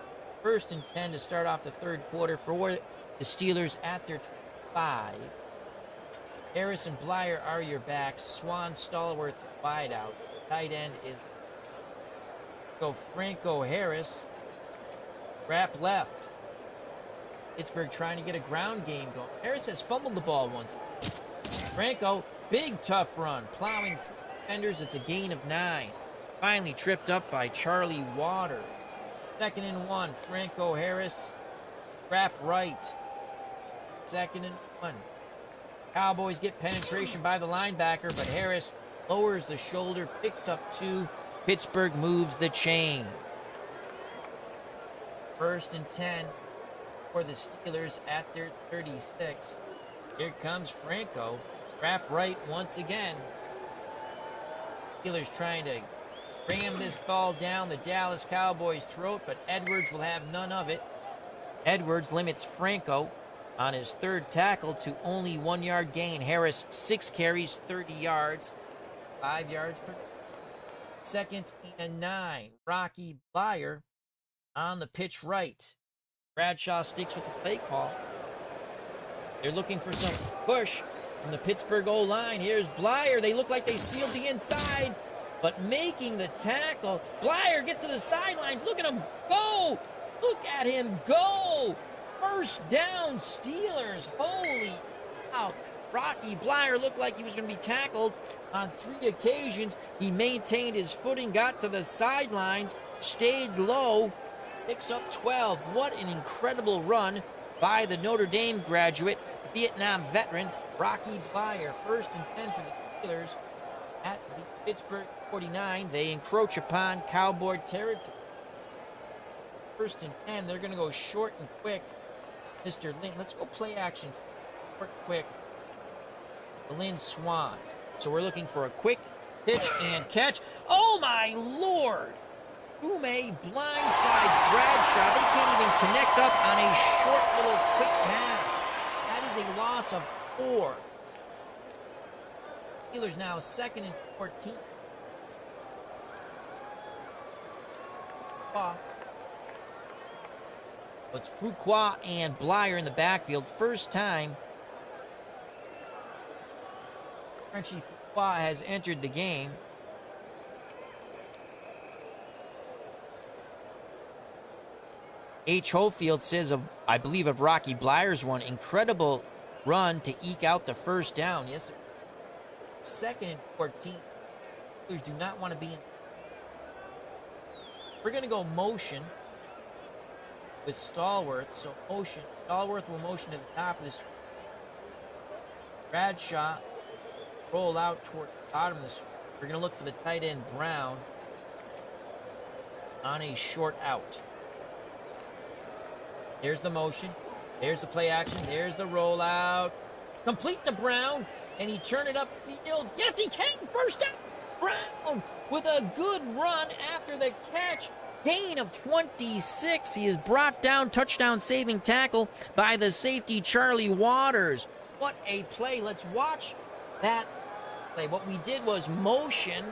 1st and 10 to start off the third quarter for the Steelers at their 5. Harris and Blyer are your backs. Swan, Stallworth, wide out. Tight end is Franco Harris. Wrap left. Pittsburgh trying to get a ground game going. Harris has fumbled the ball once. Franco, big tough run. Plowing defenders. It's a gain of 9. Finally tripped up by Charlie Water. 2nd and 1. Franco Harris. Wrap right. 2nd and 1. Cowboys get penetration by the linebacker, but Harris lowers the shoulder, picks up 2. Pittsburgh moves the chain. 1st and 10 for the Steelers at their 36. Here comes Franco. Wrap right once again. Steelers trying to ram this ball down the Dallas Cowboys' throat, but Edwards will have none of it. Edwards limits Franco on his 3rd tackle to only 1-yard gain. Harris, 6 carries, 30 yards, 5 yards per. 2nd and 9. Rocky Blyer on the pitch right. Bradshaw sticks with the play call. They're looking for some push from the Pittsburgh O-line. Here's Blyer. They look like they sealed the inside, but making the tackle. Blyer gets to the sidelines. Look at him go. Look at him go. 1st down, Steelers. Holy cow. Rocky Blyer looked like he was going to be tackled on 3 occasions. He maintained his footing, got to the sidelines, stayed low, picks up 12. What an incredible run by the Notre Dame graduate, Vietnam veteran, Rocky Blyer. 1st and 10 for the Steelers at the Pittsburgh 49. They encroach upon Cowboy territory. 1st and 10. They're going to go short and quick. Mr. Lynn, let's go play action short, quick. Lynn Swan. So we're looking for a quick pitch and catch. Oh my Lord! Ume blindsides Bradshaw. They can't even connect up on a short little quick pass. That is a loss of 4. Steelers now 2nd and 14. It's Fuqua and Blyer in the backfield. First time Frenchie Fuqua has entered the game. H. Hofield says, I believe of Rocky Blyer's one, incredible run to eke out the 1st down. Yes, 2nd and 14. Steelers do not want to be in. We're going to go motion with Stallworth. So motion. Stallworth will motion to the top of this. Bradshaw roll out toward the bottom of this. We're going to look for the tight end Brown on a short out. There's the motion. There's the play action. There's the rollout. Complete to Brown. And he turned it upfield. Yes, he can. 1st down. Brown with a good run after the catch. Gain of 26. He is brought down. Touchdown saving tackle by the safety Charlie Waters. What a play. Let's watch that play. What we did was motion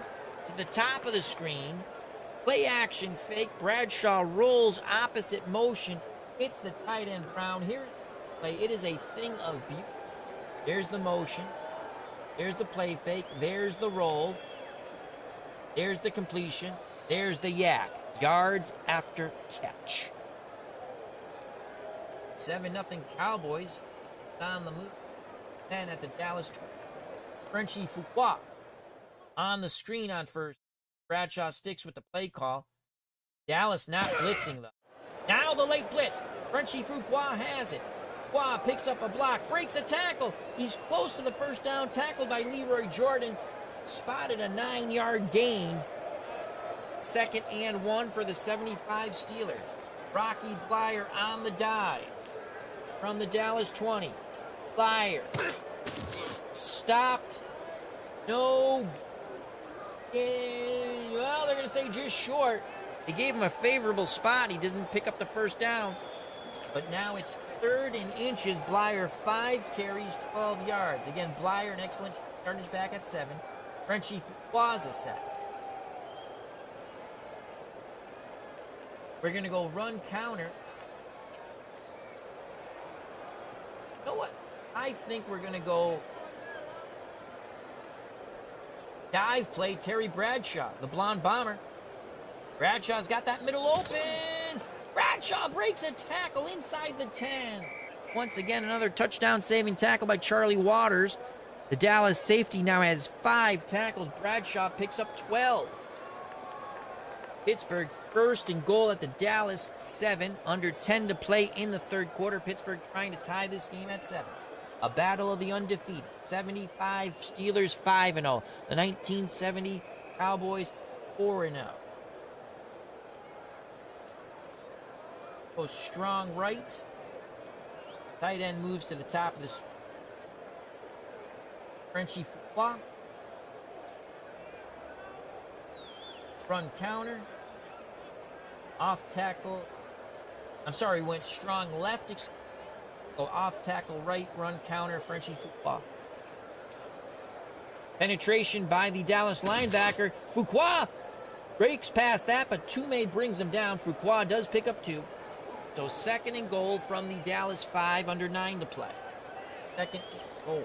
to the top of the screen. Play action fake. Bradshaw rolls opposite motion. Hits the tight end Brown. Here play. It is a thing of beauty. There's the motion. There's the play fake. There's the roll. There's the completion. There's the yak. Yards after catch. 7-0 Cowboys on the move. 10 at the Dallas 20. Frenchie Fuqua on the screen on 1st. Bradshaw sticks with the play call. Dallas not blitzing though. Now the late blitz. Frenchie Fuqua has it. Fuqua picks up a block, breaks a tackle. He's close to the 1st down, tackled by Leroy Jordan. Spotted a 9-yard gain. 2nd and 1 for the 75 Steelers. Rocky Blyer on the dive from the Dallas 20. Blyer stopped. No. Well, they're going to say just short. They gave him a favorable spot. He doesn't pick up the 1st down. But now it's 3rd and inches. Blyer, 5 carries, 12 yards. Again, Blyer, an excellent yardage back at 7. Frenchie was a sack. We're going to go run counter. You know what? I think we're going to go dive play Terry Bradshaw, the blonde bomber. Bradshaw's got that middle open. Bradshaw breaks a tackle inside the 10. Once again, another touchdown-saving tackle by Charlie Waters. The Dallas safety now has 5 tackles. Bradshaw picks up 12. Pittsburgh 1st and goal at the Dallas 7. Under 10 to play in the 3rd quarter. Pittsburgh trying to tie this game at 7. A battle of the undefeated. 75 Steelers 5-0. The 1970 Cowboys 4-0. Goes strong right. Tight end moves to the top of the Frenchie Fuqua. Run counter. Off tackle. I'm sorry, went strong left. Go off tackle right, run counter, Frenchie Fuqua. Penetration by the Dallas linebacker. Fuqua breaks past that, but Toomey brings him down. Fuqua does pick up 2. So 2nd and goal from the Dallas 5, under 9 to play. 2nd and goal.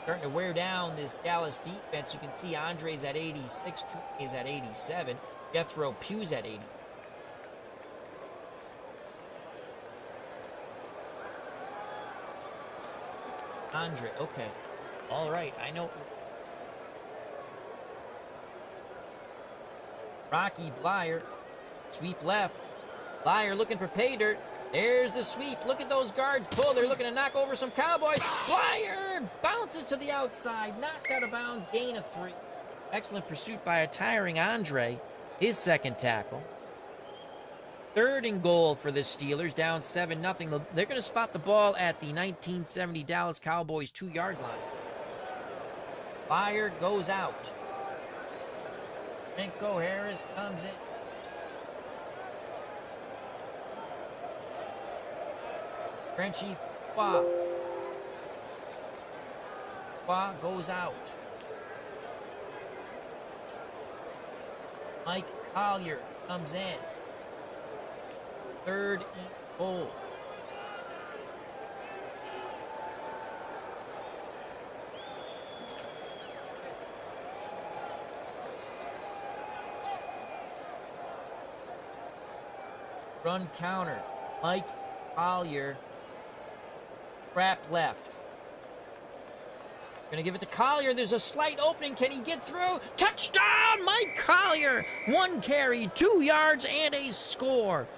Starting to wear down this Dallas defense. You can see Andre's at 86, Toomey's at 87, Jethro Pugh's at 80. Andre, okay. All right, I know. Rocky Blyer, sweep left. Blyer looking for pay dirt. There's the sweep. Look at those guards pull. They're looking to knock over some Cowboys. Blyer bounces to the outside, knocked out of bounds, gain of 3. Excellent pursuit by a tiring Andre, his 2nd tackle. 3rd and goal for the Steelers, down 7-0. They're going to spot the ball at the 1970 Dallas Cowboys 2-yard line. Blyer goes out. Franco Harris comes in. Frenchie Fuqua. Fuqua goes out. Mike Collier comes in. 3rd and goal. Run counter. Mike Collier. Trap left. Gonna give it to Collier. There's a slight opening. Can he get through? Touchdown, Mike Collier. 1 carry, 2 yards, and a score.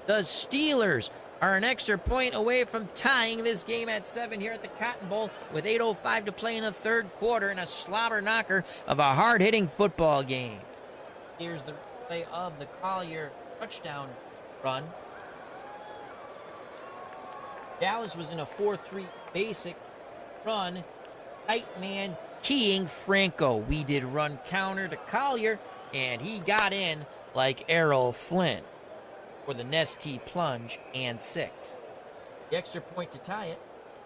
The Steelers are an extra point away from tying this game at 7 here at the Cotton Bowl with 8:05 to play in the 3rd quarter and a slobber knocker of a hard-hitting football game. Here's the play of the Collier touchdown run. Dallas was in a 4-3 basic run. Tight man keying Franco. We did run counter to Collier, and he got in like Errol Flynn for the Nestea plunge and 6. The extra point to tie it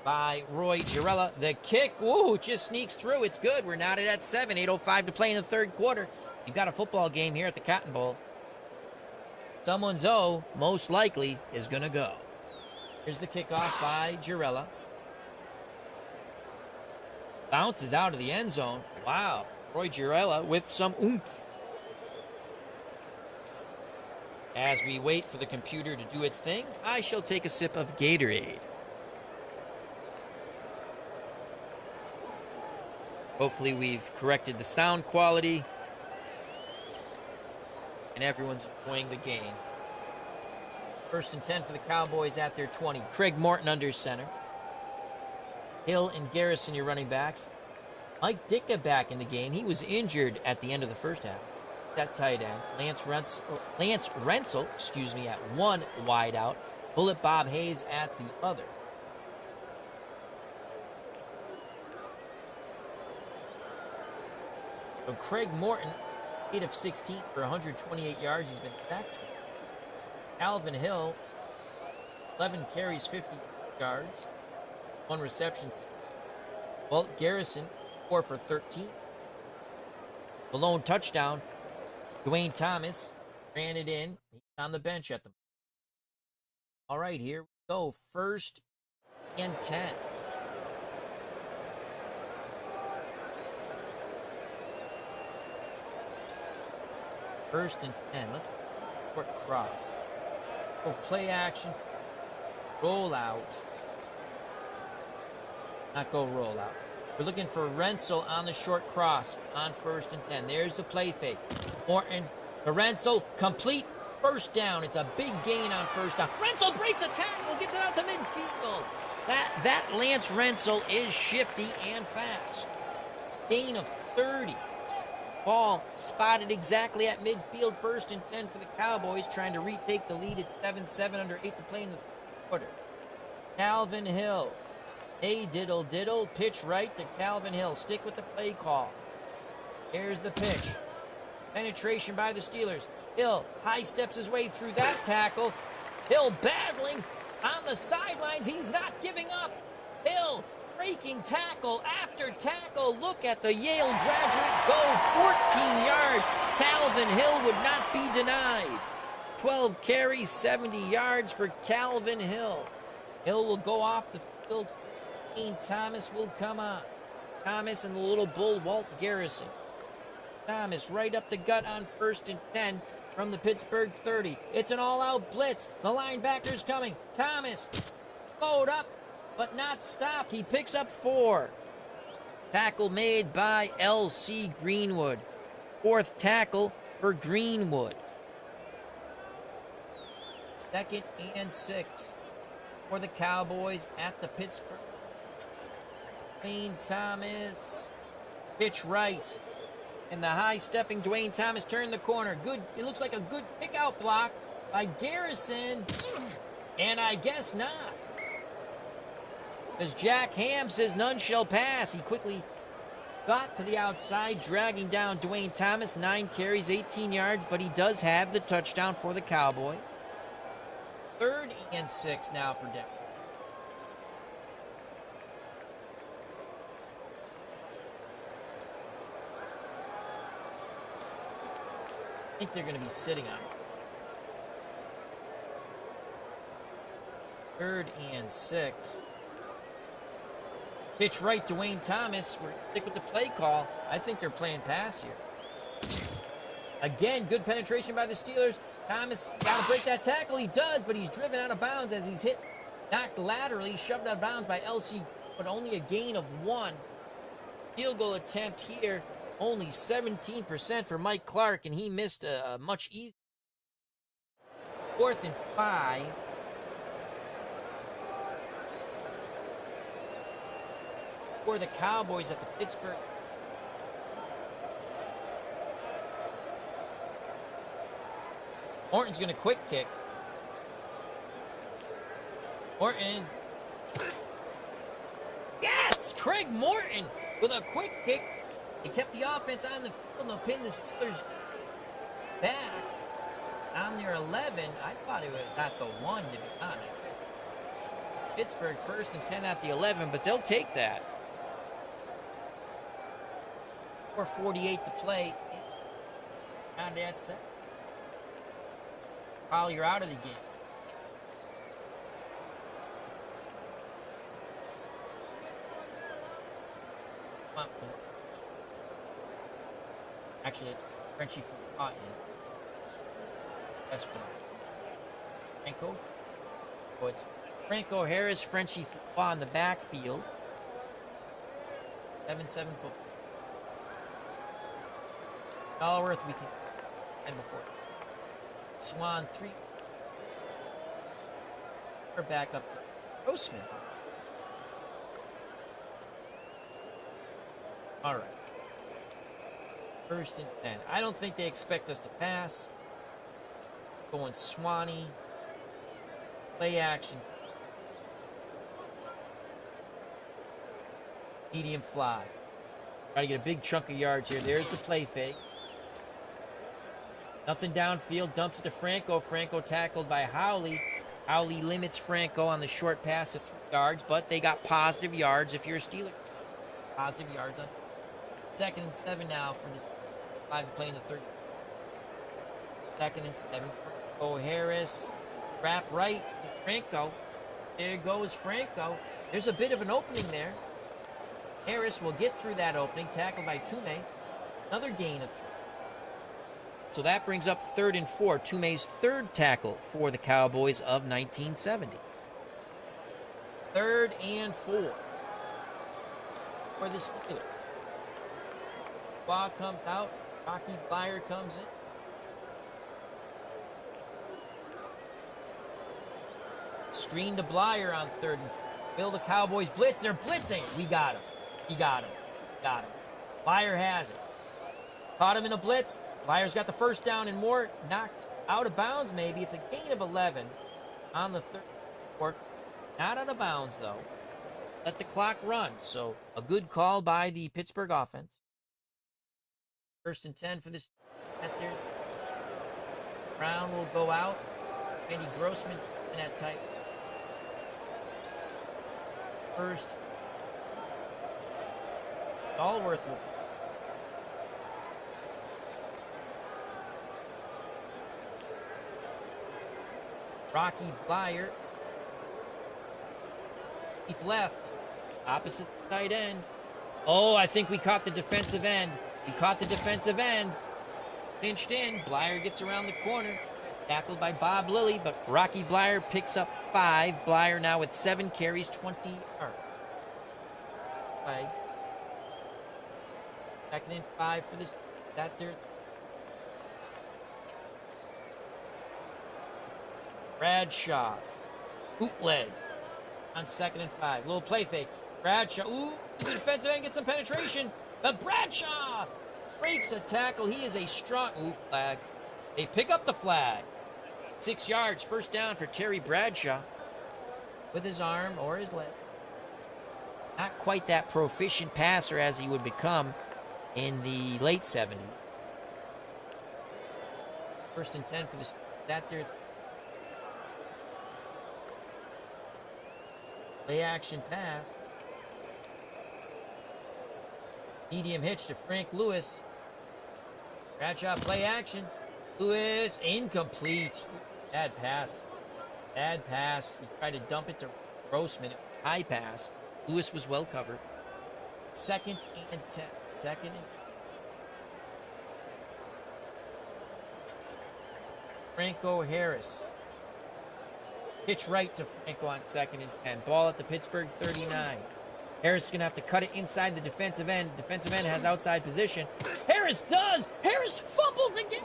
by Roy Girella. The kick, woo, just sneaks through. It's good. We're knotted at 7. 8:05 to play in the 3rd quarter. You've got a football game here at the Cotton Bowl. Someone's most likely, is going to go. Here's the kickoff by Girella. Bounces out of the end zone. Wow. Roy Girella with some oomph. As we wait for the computer to do its thing, I shall take a sip of Gatorade. Hopefully we've corrected the sound quality and everyone's enjoying the game. 1st and 10 for the Cowboys at their 20. Craig Morton under center. Hill and Garrison, your running backs. Mike Ditka back in the game. He was injured at the end of the first half. That tight end. Lance Rensel, at 1 wide out. Bullet Bob Hayes at the other. So Craig Morton, 8 of 16 for 128 yards. He's been sacked. Calvin Hill, 11 carries, 50 yards, 1 reception. Walt Garrison, 4 for 13. The lone touchdown, Dwayne Thomas ran it in. He's on the bench at the moment. All right, here we go. 1st and 10. First and 10. Let's short cross. Go play action. Roll out. Not go roll out. We're looking for Renzel on the short cross on 1st and 10. There's the play fake. Morton to Renzel. Complete. First down. It's a big gain on 1st down. Renzel breaks a tackle. Gets it out to midfield. That Lance Renzel is shifty and fast. Gain of 30. Ball spotted exactly at midfield. 1st and 10 for the Cowboys, trying to retake the lead at 7-7 under 8 to play in the 3rd quarter. Calvin Hill. Hey, diddle. Pitch right to Calvin Hill. Stick with the play call. Here's the pitch. Penetration by the Steelers. Hill high steps his way through that tackle. Hill battling on the sidelines. He's not giving up. Hill breaking tackle after tackle. Look at the Yale graduate go 14 yards. Calvin Hill would not be denied. 12 carries, 70 yards for Calvin Hill. Hill will go off the field. Thomas will come on. Thomas and the little bull, Walt Garrison. Thomas right up the gut on 1st and 10 from the Pittsburgh 30. It's an all-out blitz. The linebacker's coming. Thomas load up, but not stopped. He picks up 4. Tackle made by L.C. Greenwood. 4th tackle for Greenwood. 2nd and 6 for the Cowboys at the Pittsburgh. Dwayne Thomas, pitch right. And the high-stepping Dwayne Thomas turned the corner. Good. It looks like a good kick-out block by Garrison. And I guess not. Because Jack Ham says none shall pass. He quickly got to the outside, dragging down Dwayne Thomas. 9 carries, 18 yards, but he does have the touchdown for the Cowboy. 3rd and 6 now for Dallas. I think they're going to be sitting on it. 3rd and 6. Pitch right to Dwayne Thomas. We're stick with the play call. I think they're playing pass here. Again, good penetration by the Steelers. Thomas got to break that tackle. He does, but he's driven out of bounds as he's hit, knocked laterally, shoved out of bounds by LC, but only a gain of 1. Field goal attempt here. Only 17% for Mike Clark, and he missed a much easier. 4th and 5. For the Cowboys at the Pittsburgh. Morton's going to quick kick. Morton. Yes! Craig Morton with a quick kick. He kept the offense on the field and pinned the Steelers back on their 11. I thought it was at the 1, to be honest. Pittsburgh 1st and 10 at the 11, but they'll take that. 4:48 to play. Not that set. Collier out of the game. Actually, it's Frenchie Foucault in. That's Franco. So it's Franco Harris, Frenchie Foucault in the backfield. 7-7 football. Allworth, we can end before. Swan 3. We're back up to Grossman. All right. 1st and 10. I don't think they expect us to pass. Going Swanee. Play action. Medium fly. Got to get a big chunk of yards here. There's the play fake. Nothing downfield, dumps it to Franco. Franco tackled by Howley. Howley limits Franco on the short pass to 3 yards, but they got positive yards if you're a Steeler. Positive yards on 2nd and 7 now for this 5 to play in the third. 2nd and 7. Franco Harris. Wrap right to Franco. There goes Franco. There's a bit of an opening there. Harris will get through that opening, tackled by Tume. Another gain of 3. So that brings up 3rd and 4. Tume's 3rd tackle for the Cowboys of 1970. 3rd and 4 for the Steelers. Ball comes out. Rocky Bleier comes in. Screen to Bleier on 3rd and 4. Will the Cowboys blitz? They're blitzing. We got him. He got him. Got him. Bleier has it. Caught him in a blitz. Bleier's got the first down and more. Knocked out of bounds maybe. It's a gain of 11 on the 3rd and 4. Not out of bounds though. Let the clock run. So a good call by the Pittsburgh offense. 1st and 10 for this. Brown will go out. Andy Grossman in that tight. First. Allworth will. Rocky Bleier. Deep left. Opposite tight end. Oh, I think we caught the defensive end. We caught the defensive end. Pinched in. Bleier gets around the corner. Tackled by Bob Lilly, but Rocky Bleier picks up 5. Bleier now with 7 carries, 20 yards. Play. 2nd and 5 for this. That there. Bradshaw. Bootleg on 2nd and 5. Little play fake. Bradshaw. Ooh, the defensive end gets some penetration. But Bradshaw breaks a tackle. He is a strong. Ooh, flag. They pick up the flag. 6 yards, 1st down for Terry Bradshaw with his arm or his leg. Not quite that proficient passer as he would become in the late 70s. 1st and 10 for this. That there. Play action pass. Medium hitch to Frank Lewis. Bradshaw play action. Lewis incomplete. Bad pass. Bad pass. He tried to dump it to Grossman. High pass. Lewis was well covered. 2nd and 10. 2nd and. Franco Harris. Pitch right to Franco on 2nd and 10. Ball at the Pittsburgh 39. Harris is going to have to cut it inside the defensive end. Defensive end has outside position. Harris does. Harris fumbles again.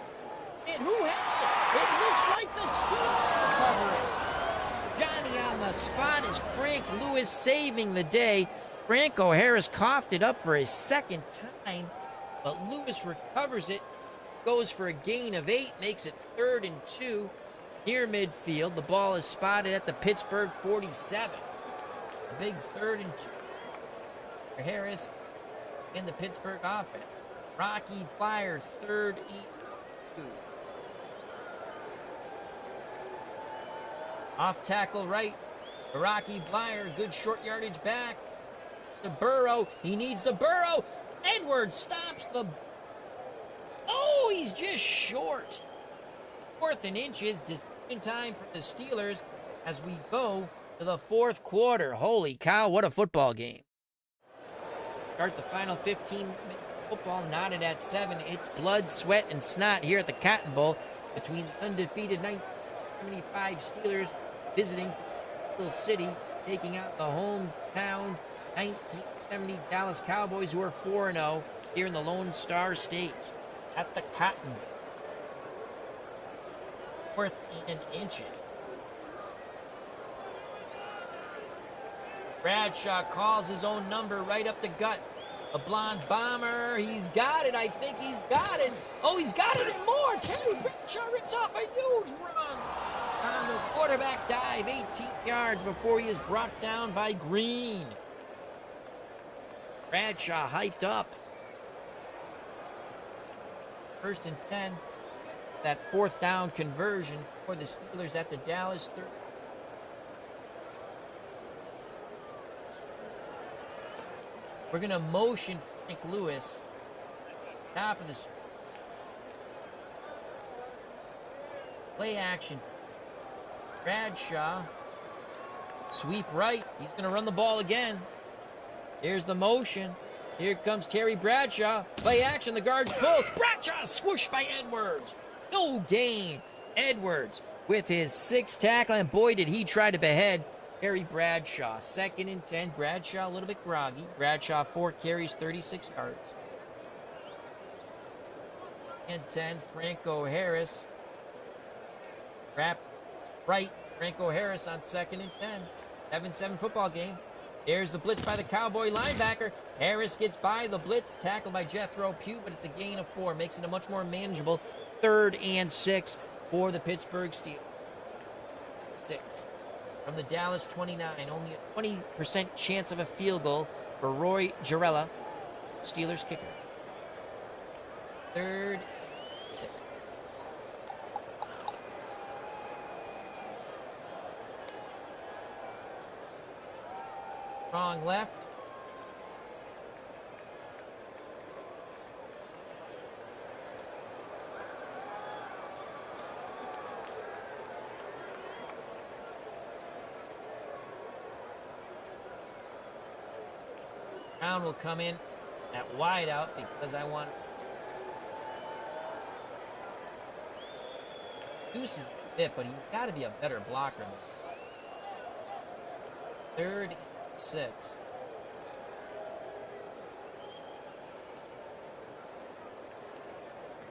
And who has it? It looks like the Steelers cover it. Johnny on the spot is Frank Lewis saving the day. Franco Harris coughed it up for his 2nd time, but Lewis recovers it. Goes for a gain of 8, makes it 3rd and 2. Near midfield, the ball is spotted at the Pittsburgh 47. A big 3rd and 2 for Harris in the Pittsburgh offense. Rocky Bleier, 3rd and 2. Off tackle right. Rocky Bleier, good short yardage back. The Burrow, he needs the Burrow. Edwards stops the. Oh, he's just short. 4th and inches, decision time for the Steelers as we go to the 4th quarter. Holy cow, what a football game. Start the final 15-minute football knotted at 7. It's blood, sweat, and snot here at the Cotton Bowl between the undefeated 1975 Steelers visiting Kansas City, taking out the hometown 1970 Dallas Cowboys, who are 4-0 here in the Lone Star State at the Cotton Bowl. 4th and inches. Bradshaw calls his own number right up the gut. A blonde bomber. He's got it. I think he's got it. Oh, he's got it and more. Terry Bradshaw rips off a huge run on the quarterback dive. 18 yards before he is brought down by Green. Bradshaw hyped up. 1st and 10. that fourth down conversion for the Steelers at the Dallas 30. We're going to motion Frank Lewis. Top of the play action. Bradshaw. Sweep right. He's going to run the ball again. Here's the motion. Here comes Terry Bradshaw. Play action. The guards pull. Bradshaw swooshed by Edwards. No gain. Edwards with his sixth tackle. And boy, did he try to behead Terry Bradshaw. 2nd and 10. Bradshaw a little bit groggy. Bradshaw 4 carries, 36 yards. And 10. Franco Harris. Wrap right. Franco Harris on 2nd and 10. 7-7 football game. There's the blitz by the Cowboy linebacker. Harris gets by the blitz. Tackled by Jethro Pugh, but it's a gain of 4. Makes it a much more manageable 3rd and 6 for the Pittsburgh Steelers. 6. From the Dallas 29. Only a 20% chance of a field goal for Roy Gerela, Steelers kicker. 3rd and 6. Wrong left. Brown will come in at wide out because I want Deuce is a bit, but he's got to be a better blocker. 3rd and 6.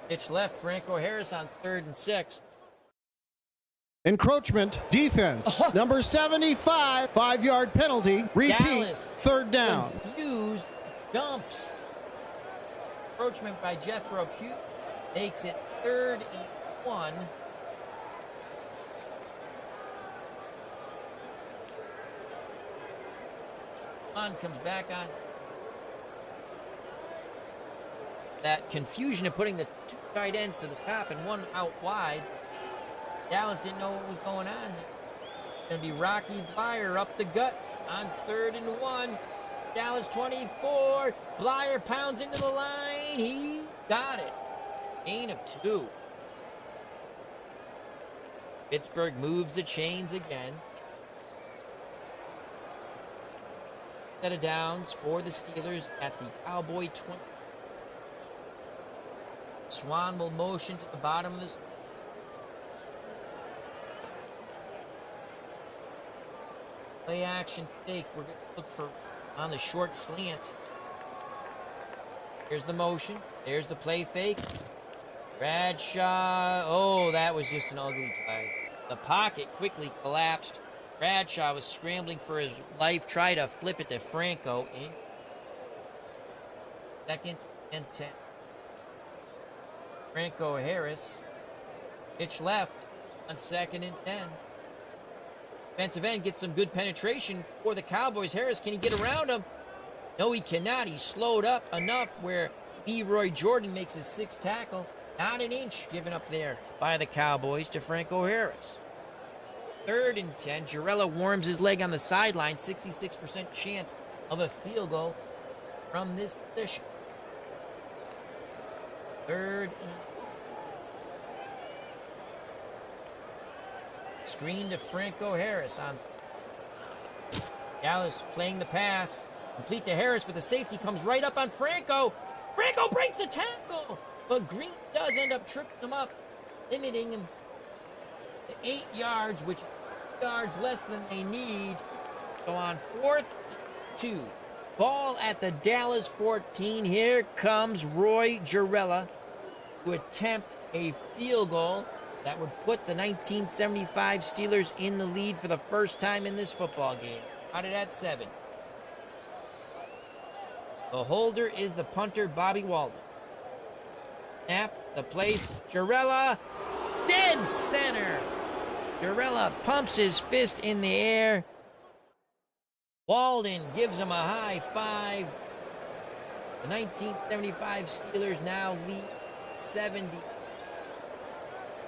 Pitch left, Franco Harris on 3rd and 6. Encroachment, defense, number 75, 5-yard penalty, repeat, Dallas, 3rd down. Confused, dumps. Encroachment by Jethro Pugh makes it 3rd and 1. Comes back on. That confusion of putting the 2 tight ends to the top and 1 out wide. Dallas didn't know what was going on. It's going to be Rocky Blyer up the gut on 3rd and 1. Dallas 24. Blyer pounds into the line. He got it. Gain of 2. Pittsburgh moves the chains again. Set of downs for the Steelers at the Cowboy 20. Swan will motion to the bottom of this. Play action fake. We're going to look for on the short slant. Here's the motion. There's the play fake. Bradshaw. Oh, that was just an ugly play. The pocket quickly collapsed. Bradshaw was scrambling for his life, tried to flip it to Franco. In 2nd and 10. Franco Harris. Pitch left on 2nd and 10. Defensive end gets some good penetration for the Cowboys. Harris, can he get around him? No, he cannot. He's slowed up enough where Leroy Jordan makes his 6th tackle. Not an inch given up there by the Cowboys to Franco Harris. 3rd and 10. Gerela warms his leg on the sideline. 66% chance of a field goal from this position. 3rd and screen to Franco Harris on Dallas playing the pass. Complete to Harris, but the safety comes right up on Franco. Franco breaks the tackle, but Green does end up tripping him up, limiting him to 8 yards, which yards less than they need. So on 4th and 2, ball at the Dallas 14. Here comes Roy Gerela to attempt a field goal that would put the 1975 Steelers in the lead for the first time in this football game. Out it at 7. The holder is the punter, Bobby Walden. Snap, the place, Gerela, dead center. Gerela pumps his fist in the air. Walden gives him a high five. The 1975 Steelers now lead 70.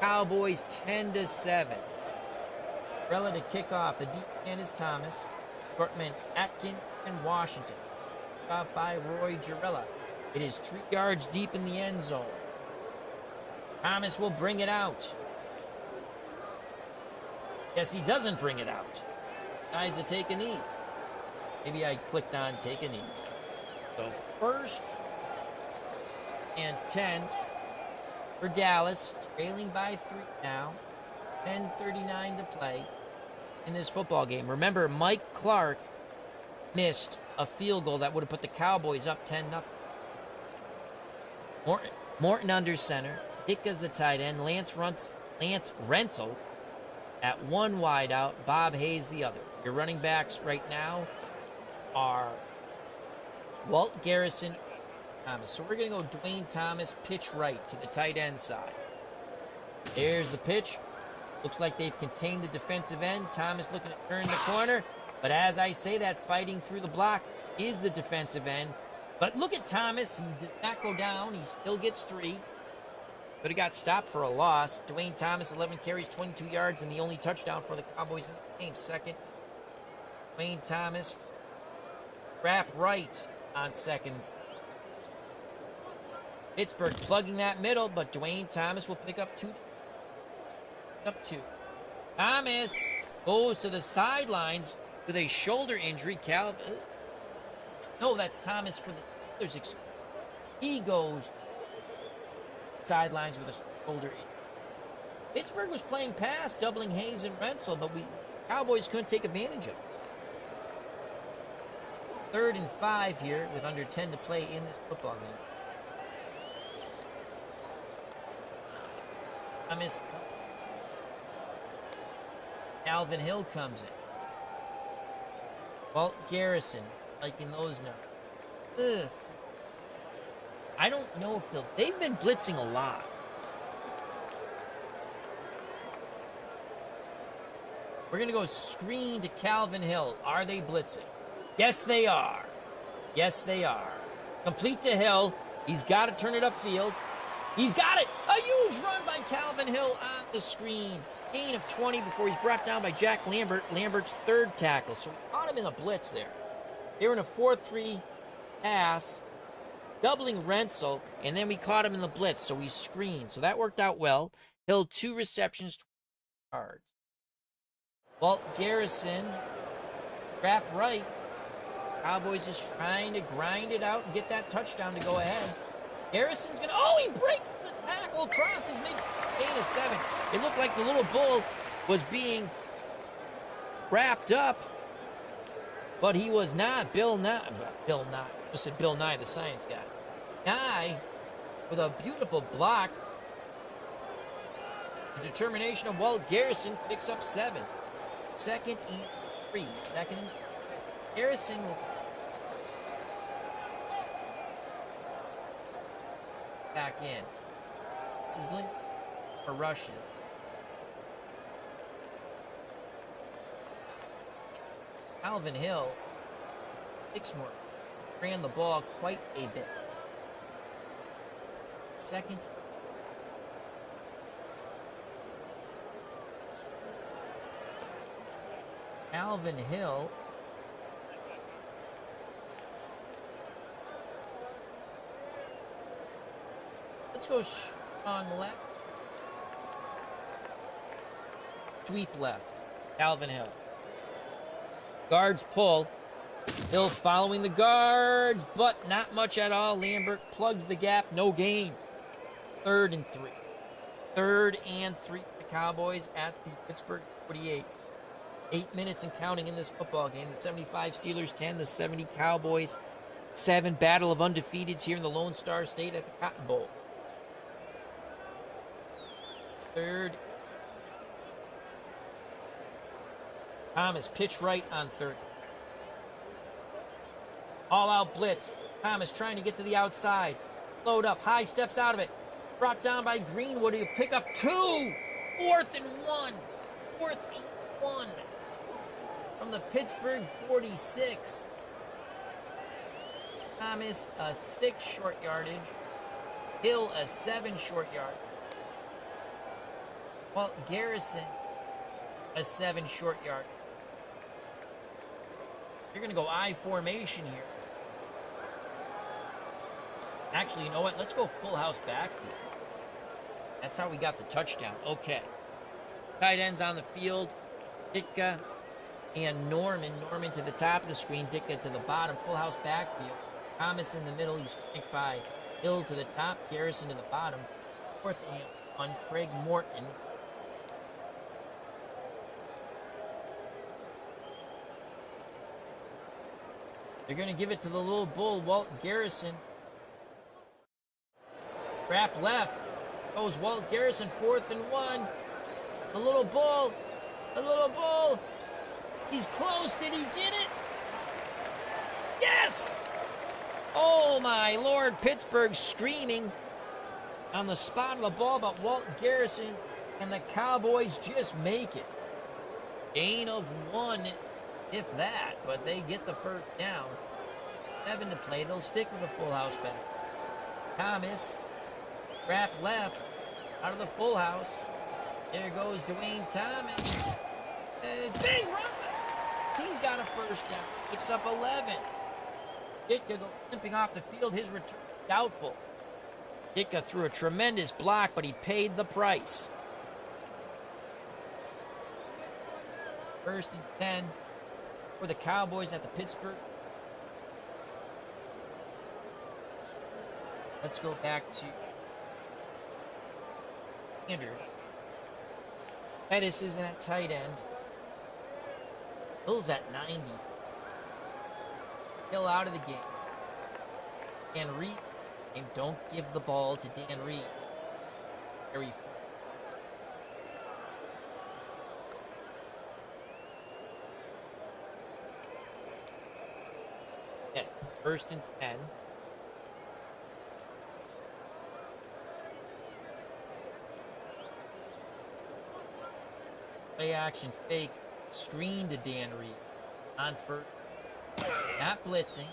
Cowboys 10-7. Rella to kick off. The deep man is Thomas. Shortman, Atkin, and Washington. Kick off by Roy Girella. It is 3 yards deep in the end zone. Thomas will bring it out. Yes, he doesn't bring it out. Decides to take a knee. Maybe I clicked on take a knee. So 1st and 10 for Dallas, trailing by 3 now. 10:39 to play in this football game. Remember, Mike Clark missed a field goal that would have put the Cowboys up 10-0. Morton under center. Dick as the tight end. Lance Rensel at 1 wide out. Bob Hayes the other. Your running backs right now are Walt Garrison, Thomas. So we're going to go Dwayne Thomas, pitch right to the tight end side. There's the pitch. Looks like they've contained the defensive end. Thomas looking to turn the corner. But as I say that, fighting through the block is the defensive end. But look at Thomas. He did not go down. He still gets 3. But he got stopped for a loss. Dwayne Thomas, 11 carries, 22 yards, and the only touchdown for the Cowboys in the game. Second, Dwayne Thomas, wrap right on second. Pittsburgh plugging that middle, but Dwayne Thomas will pick up 2. Thomas goes to the sidelines with a shoulder injury. No, that's Thomas for the Steelers. He goes sidelines with a shoulder injury. Pittsburgh was playing pass, doubling Hayes and Rensel, but Cowboys couldn't take advantage of it. 3rd and 5 here with under 10 to play in this football game. Thomas. Calvin Hill comes in. Walt Garrison, liking those numbers. I don't know if they've been blitzing a lot. We're going to go screen to Calvin Hill. Are they blitzing? Yes, they are. Yes, they are. Complete to Hill. He's got to turn it upfield. He's got it. A huge run by Calvin Hill on the screen. Gain of 20 before he's brought down by Jack Lambert. Lambert's 3rd tackle. So we caught him in a blitz there. They were in a 4-3 pass, doubling Rensel, and then we caught him in the blitz, so we screened. So that worked out well. Hill, 2 receptions, 20 yards. Walt Garrison, wrap right. Cowboys just trying to grind it out and get that touchdown to go ahead. Garrison's going to, he breaks the tackle, crosses gain of 7. It looked like the little bull was being wrapped up, but he was not. Bill Nye, I said Bill Nye, the science guy. Nye, with a beautiful block. The determination of Walt Garrison picks up 7. 2nd and 3. 2nd and 3. Garrison will back in. This is Lynn for Russian. Calvin Hill, Dixmoor, ran the ball quite a bit. 2nd. Calvin Hill. Let's go strong left. Sweep left. Calvin Hill. Guards pull. Hill following the guards, but not much at all. Lambert plugs the gap. No gain. 3rd and 3. 3rd and 3 for the Cowboys at the Pittsburgh 48. 8 minutes and counting in this football game. The 75 Steelers 10, the 70 Cowboys 7. Battle of undefeateds here in the Lone Star State at the Cotton Bowl. 3rd. Thomas pitch right on 3rd. All-out blitz. Thomas trying to get to the outside. Load up. High steps out of it. Brought down by Greenwood. He'll pick up 2. 4th and 1. 4th and 1. From the Pittsburgh 46. Thomas a 6 short yardage. Hill a 7 short yard. Walt Garrison, a 7 short yard. You're going to go I formation here. Actually, you know what? Let's go full house backfield. That's how we got the touchdown. Okay. Tight ends on the field. Ditka and Norman. Norman to the top of the screen. Ditka to the bottom. Full house backfield. Thomas in the middle. He's flanked by Hill to the top. Garrison to the bottom. 4th and on Craig Morton. They're going to give it to the little bull, Walt Garrison. Wrap left. Goes Walt Garrison, 4th and 1. The little bull. The little bull. He's close. Did he get it? Yes! Oh, my Lord. Pittsburgh screaming on the spot of the ball, but Walt Garrison and the Cowboys just make it. Gain of 1, if that, but they get the first down. 7 to play. They'll stick with the full house back. Thomas, wrap left, out of the full house. There goes Dwayne Thomas. Big run. He's got a first down. Picks up 11. Ditka go limping off the field. His return doubtful. Ditka threw a tremendous block, but he paid the price. 1st and 10 for the Cowboys at the Pittsburgh. Let's go back to Andrew. Pettis isn't at tight end. Hill's at 90. Hill out of the game. Dan Reed. And don't give the ball to Dan Reed. Very okay, 1st and 10. Play action fake. Screen to Dan Reed. On first. Not blitzing.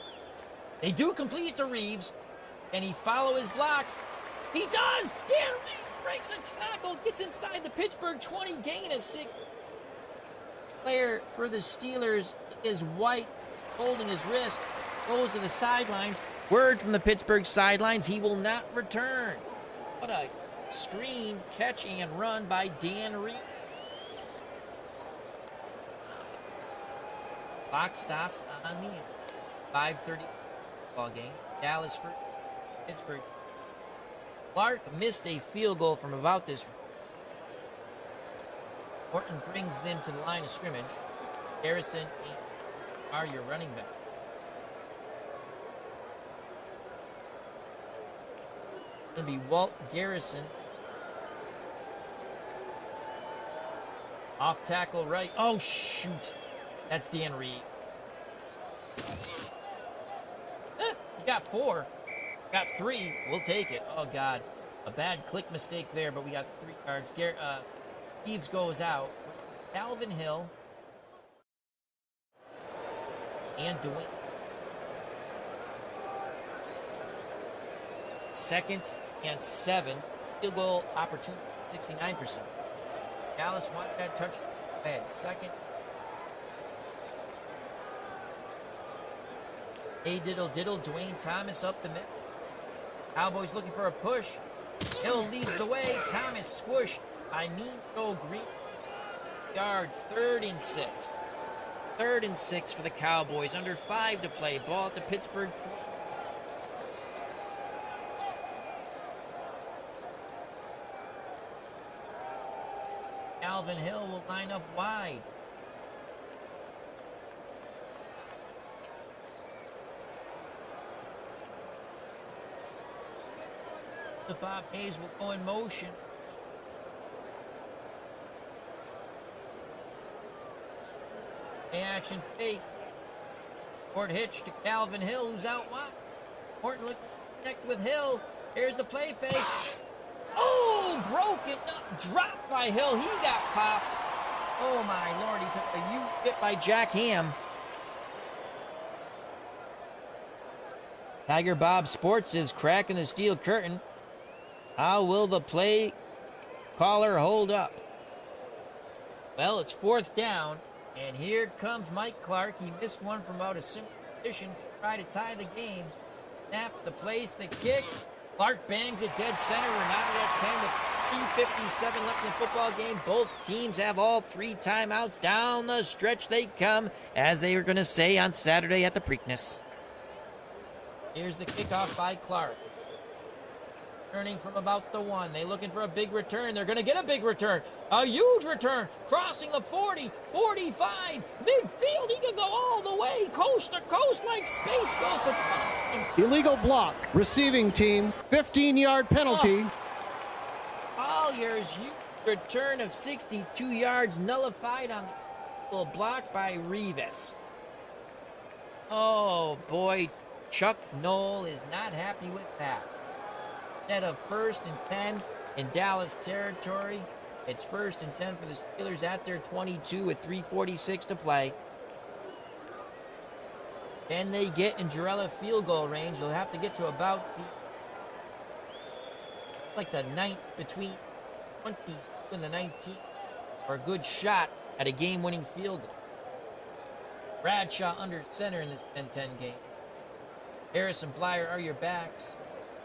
They do complete it to Reeves. And he follow his blocks. He does! Dan Reed breaks a tackle. Gets inside the Pittsburgh 20. Gain of 6. Player for the Steelers is White. Holding his wrist. Goes to the sidelines. Word from the Pittsburgh sidelines. He will not return. What a screen, catch, and run by Dan Reed. Clock stops on the 5:30 ball game. Dallas for Pittsburgh. Clark missed a field goal from about this. Morton brings them to the line of scrimmage. Garrison are your running back. It's going to be Walt Garrison. Off tackle right. Oh, shoot. That's Dan Reed. He got 4. Got 3. We'll take it. Oh, God. A bad click mistake there, but we got 3 yards. Eves goes out. Calvin Hill. And Dwayne. 2nd and 7. Field goal opportunity, 69%. Dallas wanted that touch. Bad. 2nd. Hey, diddle, diddle. Dwayne Thomas up the middle. Cowboys looking for a push. Hill leads the way. Thomas squished. Green. Yard. 3rd and 6. 3rd and 6 for the Cowboys. Under 5 to play. Ball at the Pittsburgh 4. Calvin Hill will line up wide. Bob Hayes will go in motion. Play action fake. Ford hitch to Calvin Hill, who's out wide. Morton looking to connect with Hill. Here's the play fake. Oh, broke it. Dropped by Hill. He got popped. Oh, my Lord. He took a U-hit by Jack Ham. Tiger Bob Sports is cracking the steel curtain. How will the play caller hold up? Well, it's 4th down, and here comes Mike Clark. He missed one from about a similar position to try to tie the game. Snap, the place, the kick. Clark bangs it dead center. We're knotted at 10 with 3:57 left in the football game. Both teams have all 3 timeouts. Down the stretch they come, as they were going to say on Saturday at the Preakness. Here's the kickoff by Clark. Turning from about the 1. They're looking for a big return. They're going to get a big return. A huge return. Crossing the 40, 45. Midfield. He can go all the way. Coast to coast like space goes to find. Illegal block. Receiving team, 15-yard penalty. Collier's huge return of 62 yards nullified on the block by Rivas. Oh, boy. Chuck Knoll is not happy with that. Instead of 1st and 10 in Dallas territory, it's 1st and 10 for the Steelers at their 22 with 3:46 to play. Can they get in Jarella field goal range? They'll have to get to about the 9th, between 20 and the 19th, for a good shot at a game-winning field goal. Bradshaw under center in this 10-10 game. Harris and Blyer are your backs.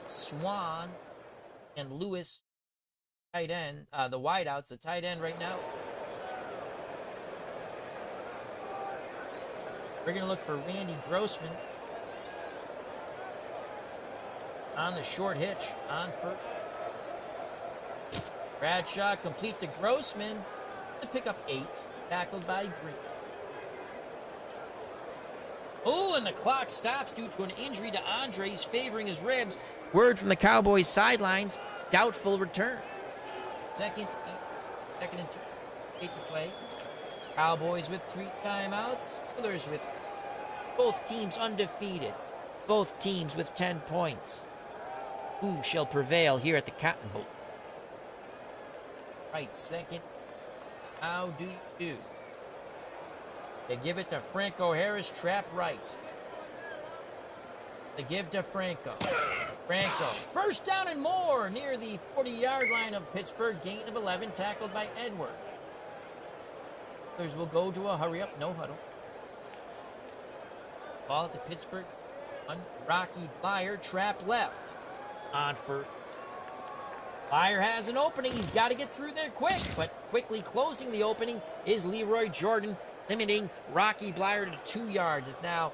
Swan and Lewis, tight end, the wideouts, the tight end right now. We're going to look for Randy Grossman on the short hitch, on for Bradshaw, complete to Grossman to pick up 8, tackled by Green. Oh, and the clock stops due to an injury to Andre. He's favoring his ribs. Word from the Cowboys sidelines, doubtful return. Second and 2, 8 to play. Cowboys with 3 timeouts. Steelers with both teams undefeated. Both teams with 10 points. Who shall prevail here at the Cotton Bowl? Right, second. How do you do? They give it to Franco Harris, trap right. They give to Franco. Franco, 1st down and more near the 40-yard line of Pittsburgh. Gain of 11, tackled by Edward. Steelers will go to a hurry-up, no huddle. Ball at the Pittsburgh. Rocky Blyer, trap left. On for Blyer has an opening. He's got to get through there quick, but quickly closing the opening is Leroy Jordan, limiting Rocky Blyer to 2 yards. It's now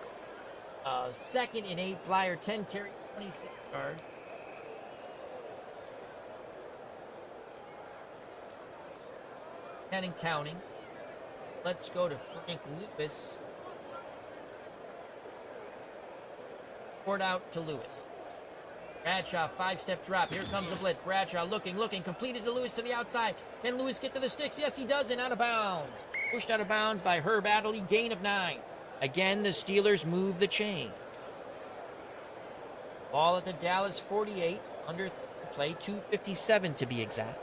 2nd and 8. Blyer 10 carry, 26 yards. And counting. Let's go to Frank Lewis. Poured out to Lewis. Bradshaw, 5-step drop. Here comes the blitz. Bradshaw looking, completed to Lewis to the outside. Can Lewis get to the sticks? Yes, he does, and out of bounds. Pushed out of bounds by Herb Adderley, gain of 9. Again, the Steelers move the chain. Ball at the Dallas 48, under play, 2:57 to be exact.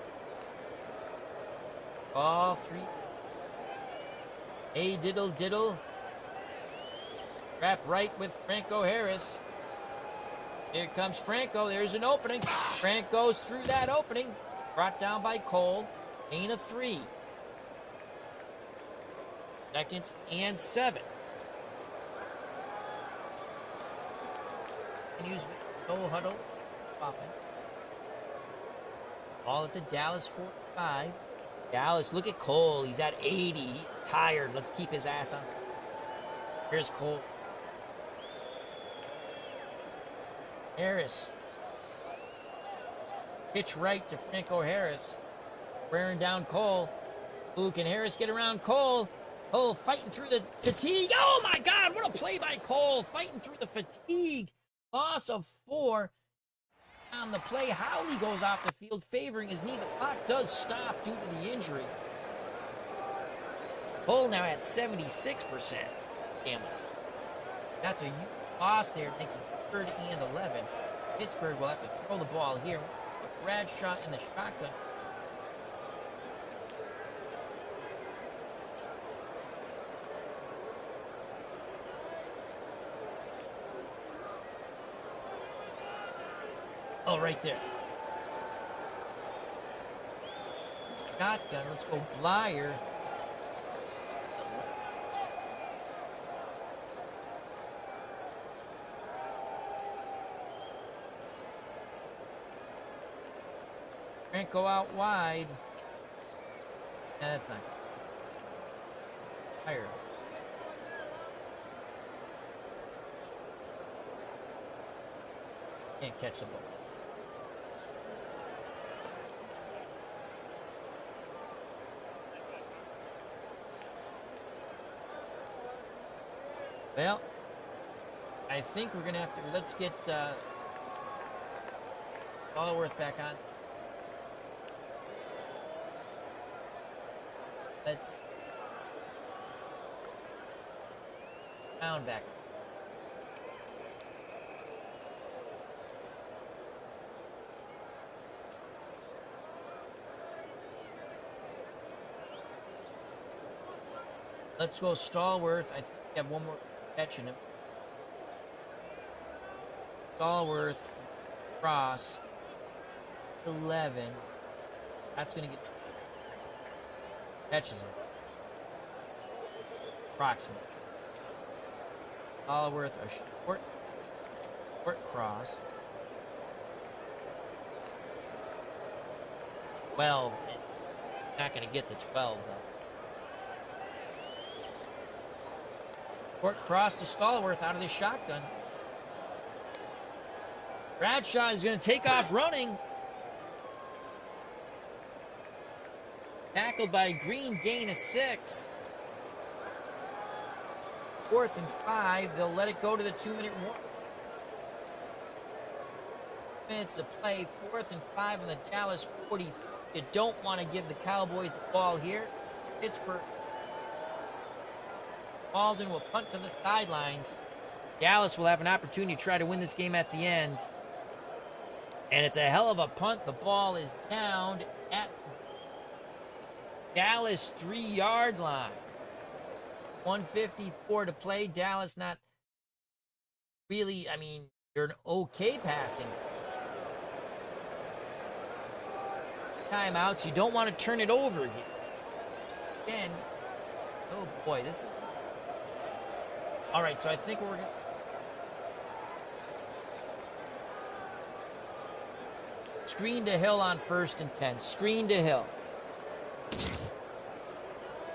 Ball 3. A diddle. Wrap right with Franco Harris. Here comes Franco. There's an opening. Frank goes through that opening. Brought down by Cole. Gain of 3. 2nd and 7. Continues with no huddle. Offense. Ball at the Dallas 45. Dallas, look at Cole. He's at 80. He's tired. Let's keep his ass on. Here's Cole. Harris. Pitch right to Franco Harris. Wearing down Cole. Ooh, can Harris get around Cole? Cole fighting through the fatigue. Oh my God, what a play by Cole. Fighting through the fatigue. Loss of 4. On the play, Howley goes off the field, favoring his knee. The clock does stop due to the injury. Cole now at 76%. Damn it. That's a huge loss there. It makes it 3rd and 11. Pittsburgh will have to throw the ball here. Bradshaw in the shotgun. Oh, right there. Shotgun. Let's go Blyer. Can't go out wide. That's not good. Higher. Can't catch the ball. Well, I think we're going to have to... Let's get Allworth back on. Let's... Pound back. Let's go Stallworth. I think we have one more catch in him. Stallworth, cross, 11. That's going to get... Catches it. Approximate. Stallworth, a short cross. 12. Not going to get the 12, though. Short cross to Stallworth out of the shotgun. Bradshaw is going to take off running. Tackled by Green, gain of 6. 4th and 5. They'll let it go to the 2-minute warning. Minutes to play. 4th and 5 on the Dallas 40. You don't want to give the Cowboys the ball here. Pittsburgh. Alden will punt to the sidelines. Dallas will have an opportunity to try to win this game at the end. And it's a hell of a punt. The ball is down at Dallas 3-yard line. 1:54 to play. Dallas not really, I mean, they're an okay passing. Timeouts. You don't want to turn it over here. Again, oh boy, this is... All right, so I think we're going to... Screen to Hill on 1st and 10. Screen to Hill.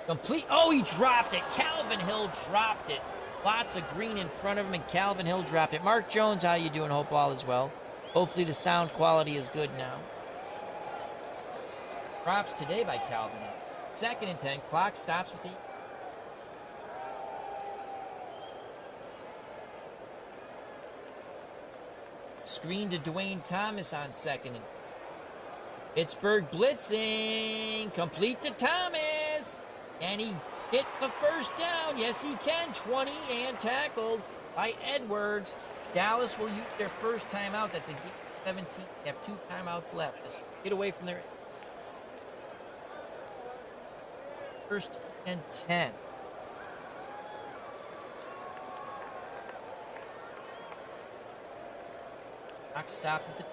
Complete. Oh, he dropped it. Calvin Hill dropped it. Lots of green in front of him, and Calvin Hill dropped it. Mark Jones, how you doing? Hope all is well. Hopefully the sound quality is good now. Drops today by Calvin Hill. 2nd and 10. Clock stops with the... Screen to Dwayne Thomas on 2nd and... Pittsburgh blitzing. Complete to Thomas. Can he get the first down? Yes, he can. 20 and tackled by Edwards. Dallas will use their first timeout. That's a 17. They have 2 timeouts left. Just get away from their... 1st and 10. Clock stopped at the...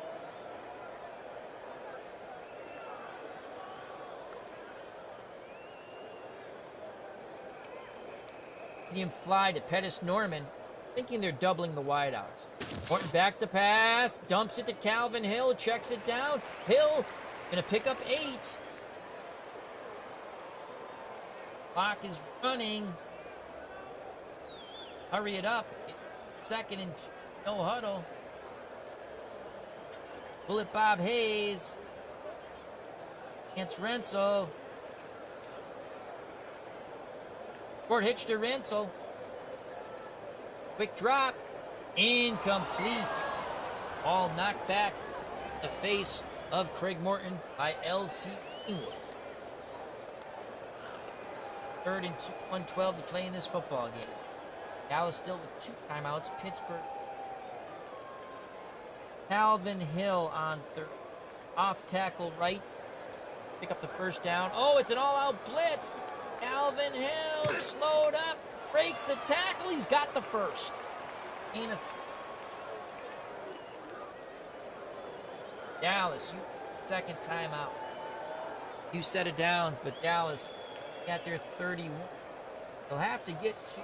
Medium fly to Pettis Norman, thinking they're doubling the wideouts. Morton back to pass, dumps it to Calvin Hill, checks it down. Hill gonna pick up 8. Clock is running. Hurry it up. 2nd and 2, no huddle. Bullet Bob Hayes. Against Renzel. Short hitch to Renzel. Quick drop. Incomplete. Ball knocked back the face of Craig Morton by L.C. England. 3rd and 2, 1:12 to play in this football game. Dallas still with 2 timeouts. Pittsburgh. Calvin Hill on 3rd. Off tackle right. Pick up the first down. Oh, it's an all-out blitz. Calvin Hill slowed up. Breaks the tackle. He's got the first. Dallas, 2nd timeout. 2 set of downs, but Dallas got their 31. They'll have to get to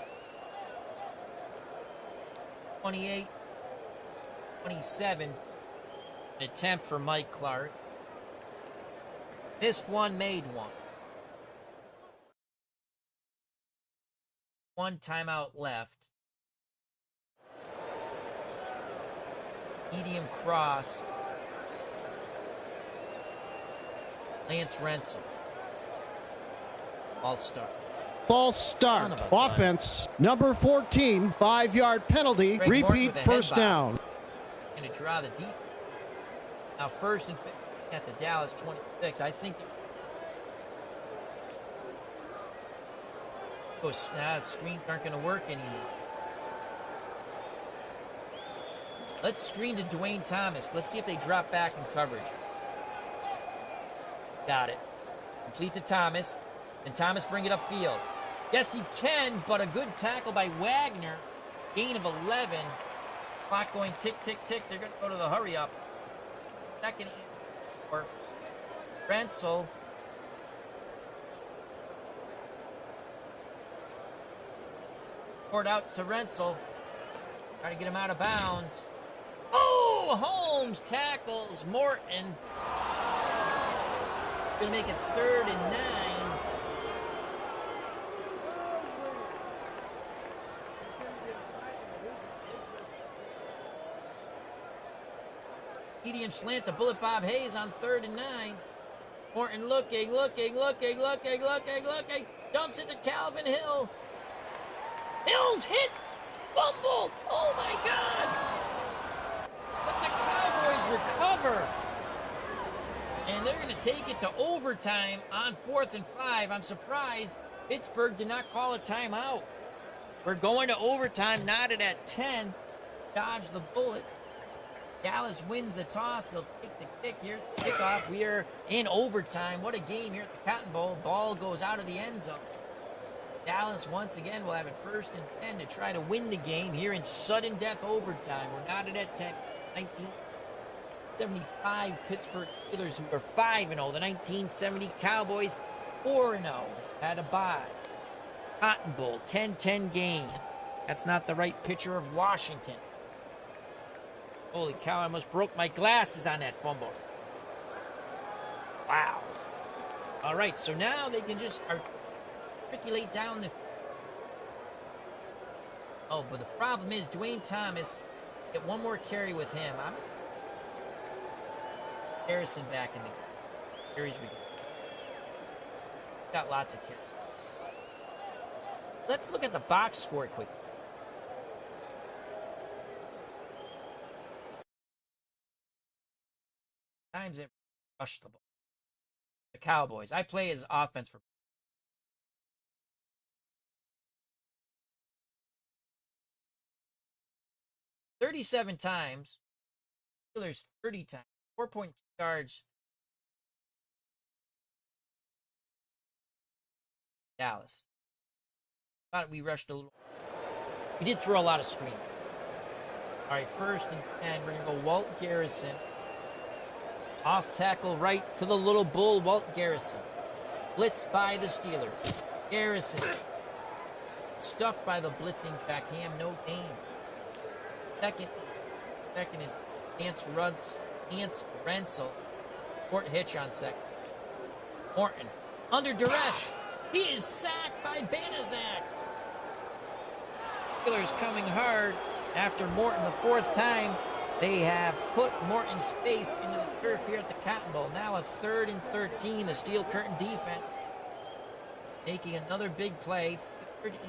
28, 27. An attempt for Mike Clark. Missed one, made one. One timeout left. Medium cross. Lance Rensel. False start. False start. Offense. Number 14. 5-yard penalty. Greg Repeat first down. Going to draw the deep. Now first and 15 at the Dallas 26. I think those screens aren't going to work anymore. Let's screen to Dwayne Thomas. Let's see if they drop back in coverage. Got it. Complete to Thomas. And Thomas bring it upfield. Yes, he can, but a good tackle by Wagner. Gain of 11. Clock going tick, tick, tick. They're going to go to the hurry up. Second for Rensel. Poured out to Rensel. Trying to get him out of bounds. Oh, Holmes tackles Morton. Going to make it 3rd and 9. Medium slant to Bullet Bob Hayes on 3rd and 9. Morton looking. Dumps it to Calvin Hill. Hill's hit. Fumble. Oh, my God. But the Cowboys recover. And they're going to take it to overtime on 4th and 5. I'm surprised Pittsburgh did not call a timeout. We're going to overtime, knotted at 10. Dodge the bullet. Dallas wins the toss. They'll take the kick here. Kickoff. We are in overtime. What a game here at the Cotton Bowl. Ball goes out of the end zone. Dallas once again will have it 1st and 10 to try to win the game here in sudden death overtime. We're knotted at 10. 1975 Pittsburgh Steelers, who are 5-0. The 1970 Cowboys 4-0. Had a bye. Cotton Bowl 10-10 game. That's not the right picture of Washington. Holy cow, I almost broke my glasses on that fumble. Wow. All right, so now they can just articulate down the... Oh, but the problem is Dwayne Thomas, get one more carry with him. Harrison back in the carries we got lots of carries. Let's look at the box score quickly. Times they rush the ball. The Cowboys. I play as offense for 37 times. Steelers 30 times. 4.2 yards. Dallas. Thought we rushed a little. We did throw a lot of screen. All right, 1st and 10. We're going to go Walt Garrison. Off tackle right to the little bull, Walt Garrison. Blitz by the Steelers. Garrison. Stuffed by the blitzing Jack Ham, no gain. Second and Lance Rensel. Court hitch on second. Morton under duress. He is sacked by Banaszak. Steelers coming hard after Morton the 4th time. They have put Morton's face into the turf here at the Cotton Bowl. Now a 3rd and 13. The Steel Curtain defense making another big play. 3rd and...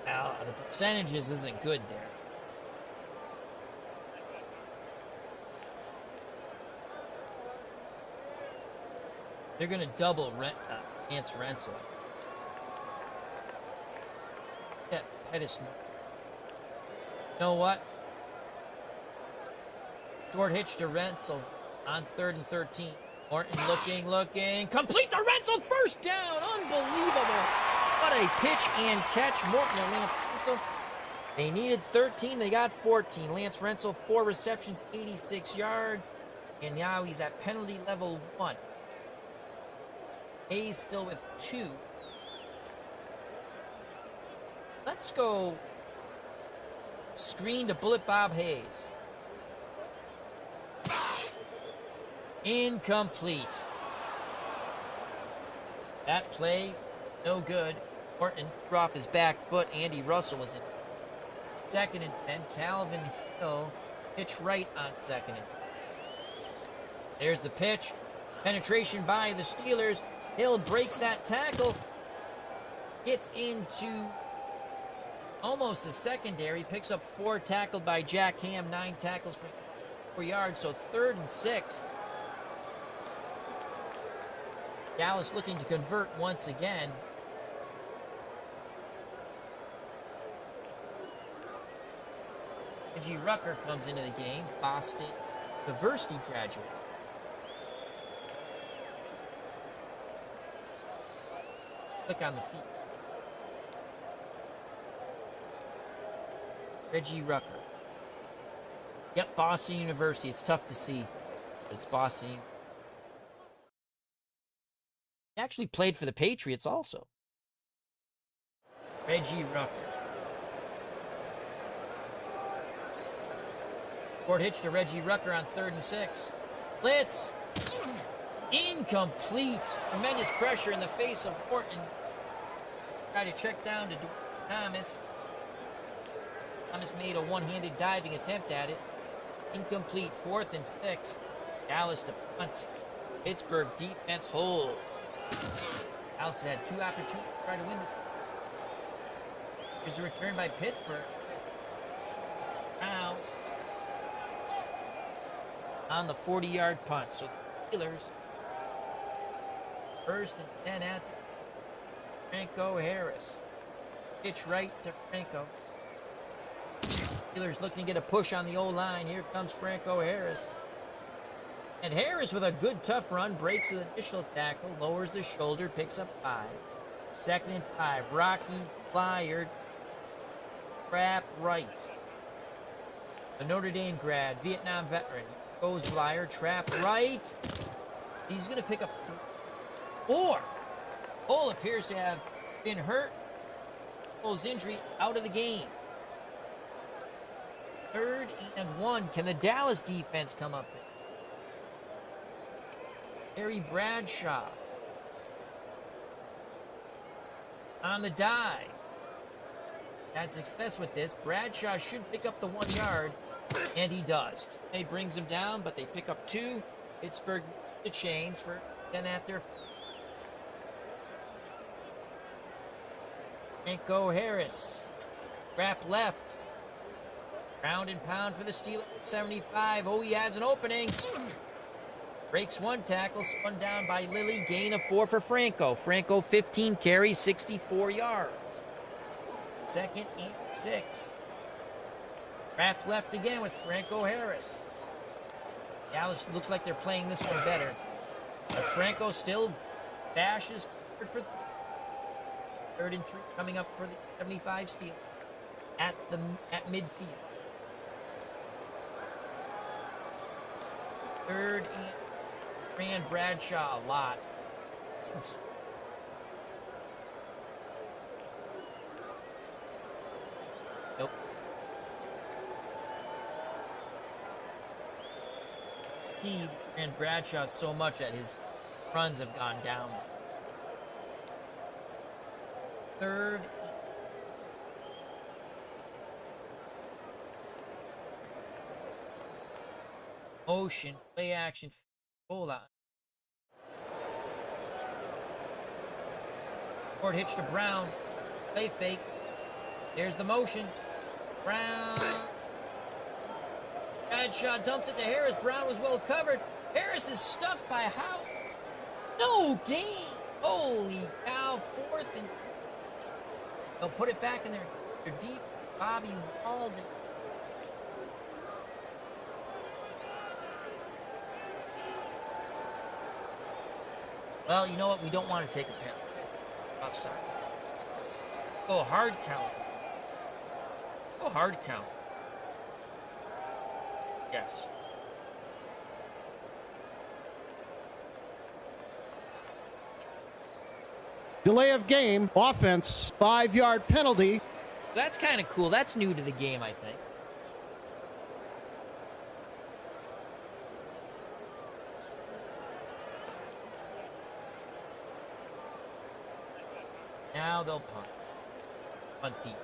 Now, the percentages isn't good there. They're going to double Lance Rensel. Yeah, Pettis. You know what? Short hitch to Rensel on 3rd and 13. Morton looking. Complete to Rensel. 1st down. Unbelievable. What a pitch and catch. Morton and Lance Rensel. They needed 13. They got 14. Lance Rensel, 4 receptions, 86 yards. And now he's at penalty level 1. Hayes still with 2. Let's go screen to Bullet Bob Hayes. Incomplete. That play, no good. Morton threw off his back foot. Andy Russell was in 2nd and 10. Calvin Hill pitch right on 2nd and 10. There's the pitch. Penetration by the Steelers. Hill breaks that tackle. Gets into almost a secondary. Picks up 4, tackled by Jack Ham. 9 tackles for 4 yards. So 3rd and 6. Dallas looking to convert once again. Reggie Rucker comes into the game. Boston University graduate. Click on the feet. Reggie Rucker. Yep, Boston University. It's tough to see, but it's Boston. He actually played for the Patriots also. Reggie Rucker. Ford hitch to Reggie Rucker on 3rd and 6. Blitz. Incomplete. Tremendous pressure in the face of Morton. Try to check down to Thomas. Thomas made a one-handed diving attempt at it. Incomplete. 4th and 6. Dallas to punt. Pittsburgh defense holds. Dallas had 2 opportunities to try to win this. Here's a return by Pittsburgh. Now on the 40-yard punt. So the Steelers 1st and 10 at Franco Harris. Pitch right to Franco. Steelers looking to get a push on the O-line. Here comes Franco Harris. And Harris with a good tough run, breaks the initial tackle, lowers the shoulder, picks up 5. 2nd and 5. Rocky Flyer. Trap right. The Notre Dame grad, Vietnam veteran. Goes Blyer, trap right. He's going to pick up 4. Cole appears to have been hurt. Cole's injury out of the game. 3rd and 1. Can the Dallas defense come up there? Harry Bradshaw on the dive. Had success with this. Bradshaw should pick up the 1 yard. And he does. He brings him down, but they pick up 2. Pittsburgh the chains for 10 at their. Franco Harris. Wrap left. Ground and pound for the Steelers. 75. Oh, he has an opening. Breaks 1 tackle. Spun down by Lilly. Gain of 4 for Franco. Franco 15 carries, 64 yards. 2nd and 6. Wrap left again with Franco Harris. Dallas looks like they're playing this one better. But Franco still bashes for 3rd and 3 coming up for the 75 Steelers at midfield. 3rd and ran Bradshaw a lot. Nope. See, and Bradshaw so much that his runs have gone down. 3rd. Motion, play action, goal line. Ford hitch to Brown. Play fake. There's the motion. Brown. Bradshaw dumps it to Harris. Brown was well covered. Harris is stuffed by Howe. No gain. Holy cow. 4th and. They'll put it back in their deep. Bobby Walden. Well, you know what? We don't want to take a penalty. Offside. Go hard count. Go hard count. Yes. Delay of game. Offense. 5-yard penalty. That's kind of cool. That's new to the game, I think. Now they'll punt. Punt deep.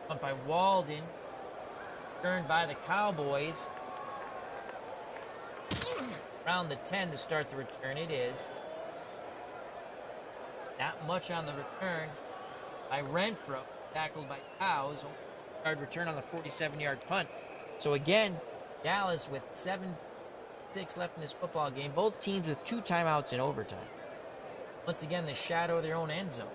Punt by Walden. Turned by the Cowboys. Around the 10 to start the return. It is. Not much on the return by Renfro. Tackled by Cows. Hard return on the 47-yard punt. So again, Dallas with 7-6 left in this football game. Both teams with 2 timeouts in overtime. Once again, the shadow of their own end zone.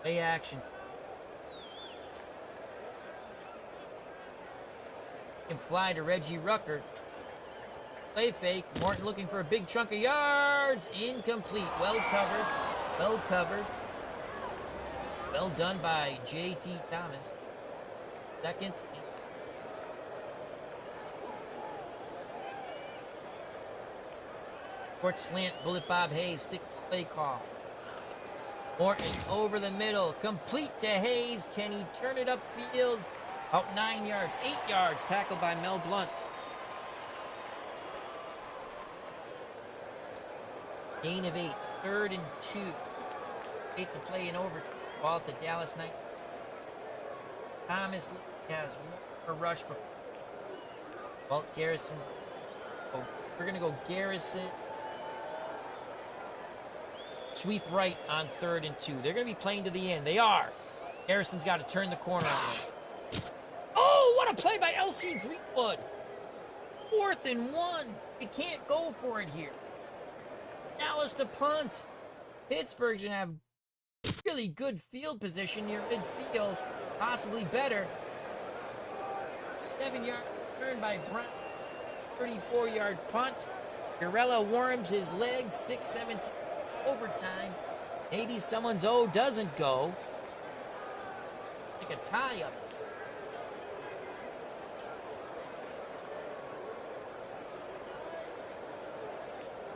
Play action. Can fly to Reggie Rucker. Play fake. Morton looking for a big chunk of yards. Incomplete. Well covered. Well covered. Well done by J.T. Thomas. Second. Short slant. Bullet Bob Hayes. Stick play call. Morton over the middle. Complete to Hayes. Can he turn it upfield? Out 9 yards. 8 yards. Tackled by Mel Blunt. Gain of 8. 3rd and 2. 8 to play in over. Ball at the Dallas Knight. Thomas has one more rush before. Walt Garrison's. Oh, we're going to go Garrison. Sweep right on 3rd and 2. They're going to be playing to the end. They are. Garrison's got to turn the corner on this. Oh, what a play by L.C. Greenwood. 4th and 1. You can't go for it here. Dallas to punt. Pittsburgh's going to have really good field position near midfield. Possibly better. 7-yard return by Brunt. 34-yard punt. Garella warms his leg. 6-17 overtime. Maybe someone's O doesn't go. Like a tie up.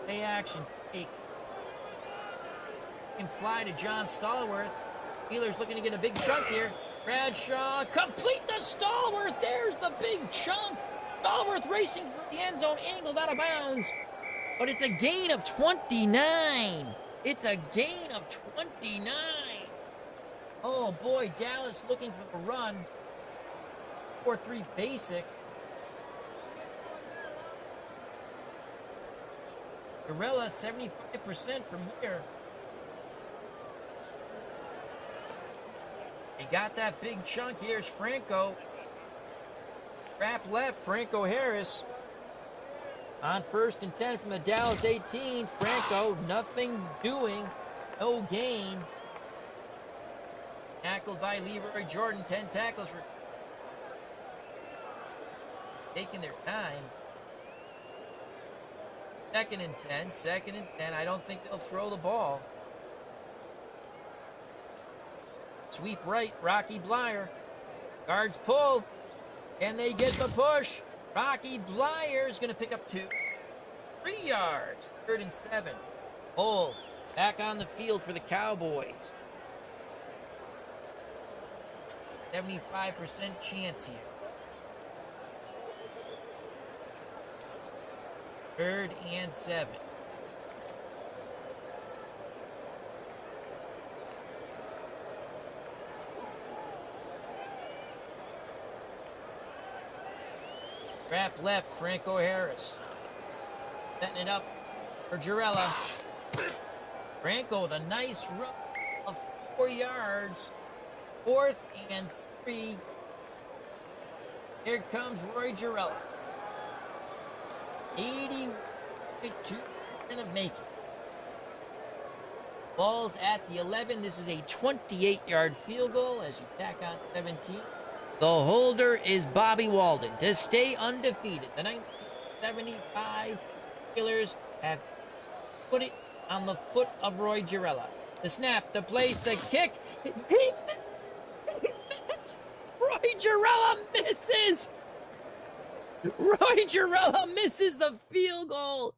Play action fake. Can fly to John Stallworth. Steelers looking to get a big chunk here. Bradshaw complete to Stallworth. There's the big chunk. Stallworth racing for the end zone, angled out of bounds. But it's a gain of 29. It's a gain of 29. Oh boy, Dallas looking for the run. 4-3 basic. Gorilla 75% from here. He got that big chunk. Here's Franco. Trap left, Franco Harris. On 1st and 10 from the Dallas 18. Franco, nothing doing. No gain. Tackled by Leroy Jordan. 10 tackles for taking their time. 2nd and 10. 2nd and 10. I don't think they'll throw the ball. Sweep right, Rocky Blyer. Guards pull. Can they get the push? Rocky Blyer is going to pick up 2. 3 yards. 3rd and 7. Pull. Back on the field for the Cowboys. 75% chance here. 3rd and 7. Trap left, Franco Harris. Setting it up for Jarella. Franco with a nice run of 4 yards. 4th and 3. Here comes Roy Jarella. 82% of making. Ball's at the 11. This is a 28-yard field goal as you tack on 17. The holder is Bobby Walden to stay undefeated. The 1975 Steelers have put it on the foot of Roy Jarella. The snap, the place, the kick. He missed. Roy Jarella misses. Roy Jarrella misses the field goal.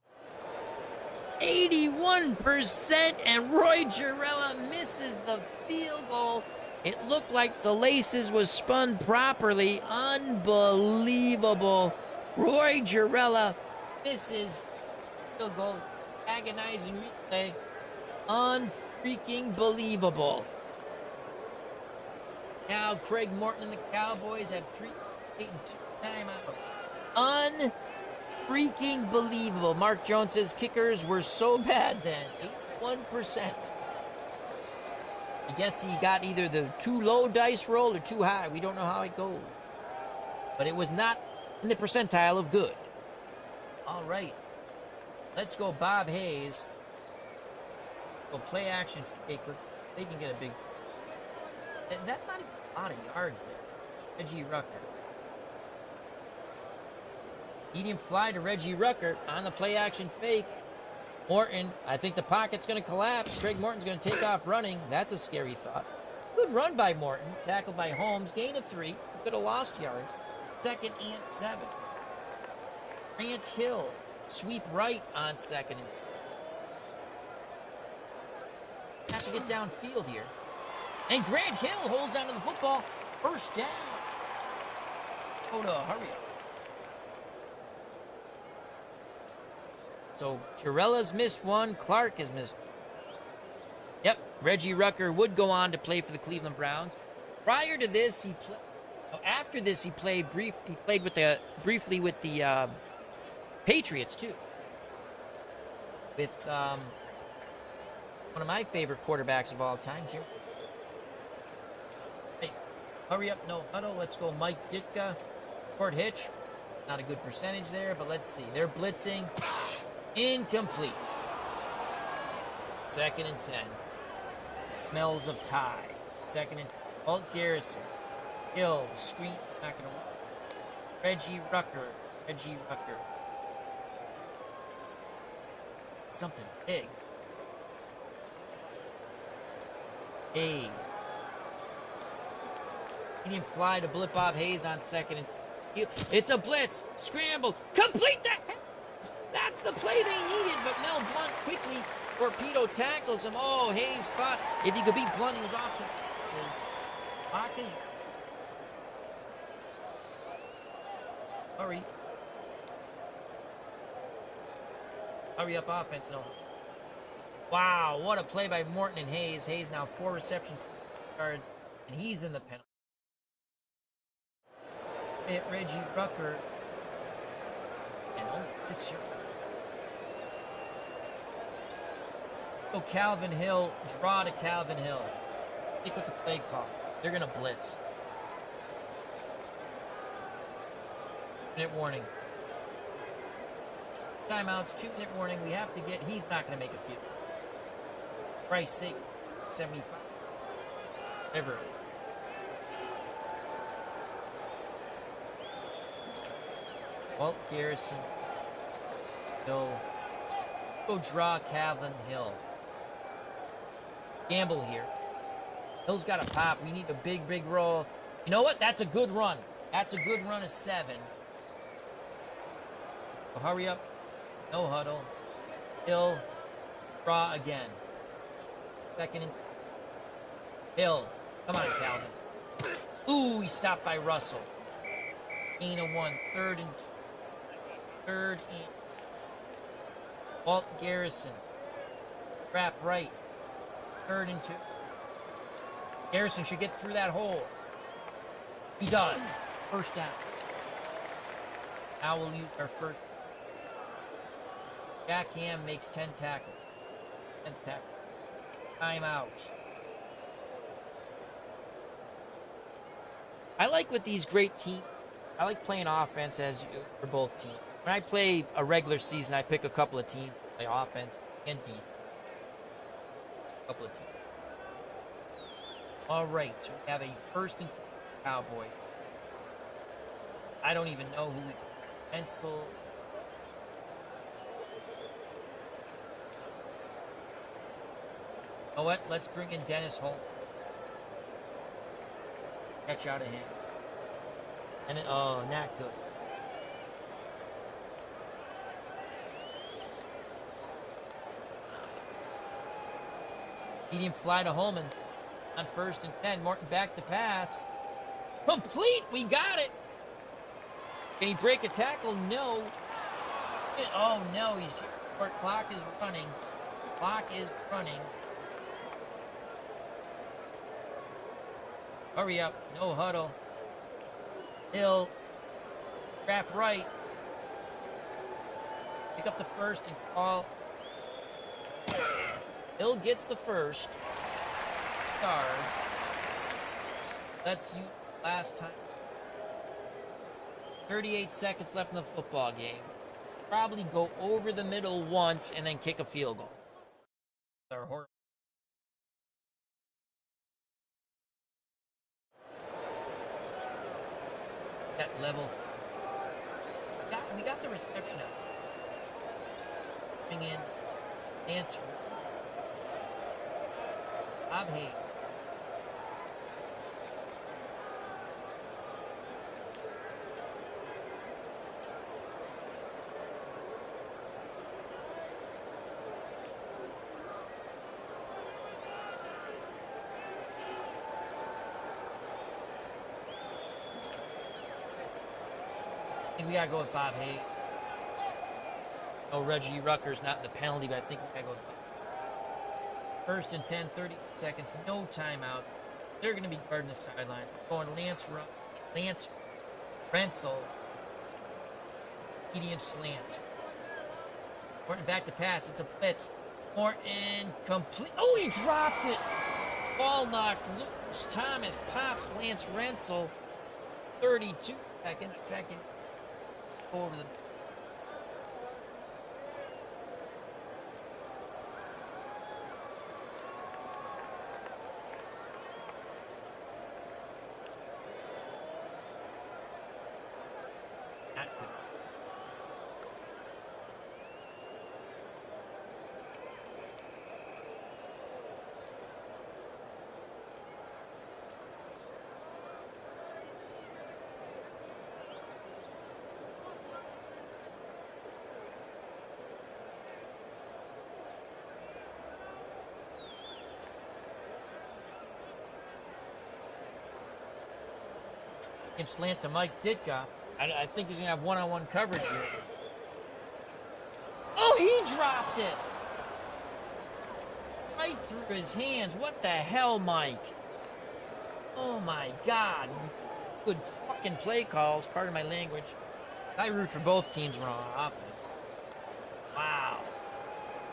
81%, and Roy Jarrella misses the field goal. It looked like the laces was spun properly. Unbelievable. Roy Jarrella misses field goal. Agonizing replay. Unfreaking believable. Now Craig Morton and the Cowboys have 3 8 and 2 timeouts. Unfreaking believable. Mark Jones says kickers were so bad then. 81%. I guess he got either the too low dice roll or too high. We don't know how it goes. But it was not in the percentile of good. All right. Let's go Bob Hayes. Go play action fake. They can get a big... That's not even a lot of yards there. Reggie Rucker. Medium fly to Reggie Rucker on the play action fake. Morton, I think the pocket's going to collapse. Craig Morton's going to take off running. That's a scary thought. Good run by Morton. Tackled by Holmes. Gain of 3. Could have lost yards. 2nd and 7. Grant Hill. Sweep right on 2nd and 7. Have to get downfield here. And Grant Hill holds onto the football. First down. Go to hurry up. So Jarrella's missed one. Clark has missed one. Yep, Reggie Rucker would go on to play for the Cleveland Browns. Prior to this, after this, he played briefly with the Patriots too. With one of my favorite quarterbacks of all time, Jim. Hey, hurry up, no huddle. Let's go, Mike Ditka. Short hitch. Not a good percentage there, but let's see. They're blitzing. Incomplete. 2nd and 10. Smells of tie. 2nd and 10. Walt Garrison. Hill. Screen. Not going to work. Reggie Rucker. Something big. Hayes. Medium fly to blip Bob Hayes on 2nd and 10. It's a blitz. Scramble. Complete that. That's the play they needed, but Mel Blount quickly torpedo tackles him. Oh, Hayes thought if he could beat Blount, he was off to his clock is. Hurry up offense, no. Wow, what a play by Morton and Hayes. Hayes now 4 receptions, 6 yards, and he's in the penalty. Hit Reggie Rucker, and only 6 yards. Go Calvin Hill, draw to Calvin Hill. Stick with the play call. They're going to blitz. Minute warning. Timeouts, 2-minute warning. We have to get, he's not going to make a field. Christ's sake, 75. Ever. Walt Garrison. Hill. Go draw Calvin Hill. Gamble here. Hill's got a pop. We need a big, big roll. You know what? That's a good run. That's a good run of 7. So hurry up. No huddle. Hill. Draw again. 2nd and... Hill. Come on, Calvin. Ooh, he stopped by Russell. Gain of 1. 3rd and 2. 3rd and... Walt Garrison. Wrap right. 3rd and 2. Garrison should get through that hole. He does. First down. Now we'll use our first. Jack Ham makes 10 tackles. 10th tackle. Timeout. I like with these great teams. I like playing offense for both teams. When I play a regular season, I pick a couple of teams, play offense and defense. A couple of teams. All right, so we have a 1st and 10 Cowboy. I don't even know who we pencil. You know what? Let's bring in Dennis Holt. Catch out of him. And oh, not good. Medium fly to Holman on 1st and 10. Morton back to pass. Complete! We got it! Can he break a tackle? No. Oh, no. He's short. Clock is running. Clock is running. Hurry up. No huddle. Hill. Wrap right. Pick up the first and call. Hill gets the first. Yards. That's you last time. 38 seconds left in the football game. Probably go over the middle once and then kick a field goal. They're horrible. That level. We got the reception out. Bring in answer. Bob Hayes. I think we gotta go with Bob Hayes. No, Reggie Rucker's not in the penalty, but I think we gotta go with Bob. 1st and 10, 30 seconds, no timeout. They're gonna be guarding the sidelines. We're going Lance Rensel. Medium slant. Morton back to pass. It's a blitz. Morton complete. Oh, he dropped it. Ball knocked loose. Thomas pops Lance Rensel. 32 seconds. Second. Over the. Not good. Slant to Mike Ditka. I think he's going to have one-on-one coverage here. Oh, he dropped it! Right through his hands. What the hell, Mike? Oh, my God. Good fucking play calls. Pardon my language. I root for both teams when on offense. Wow.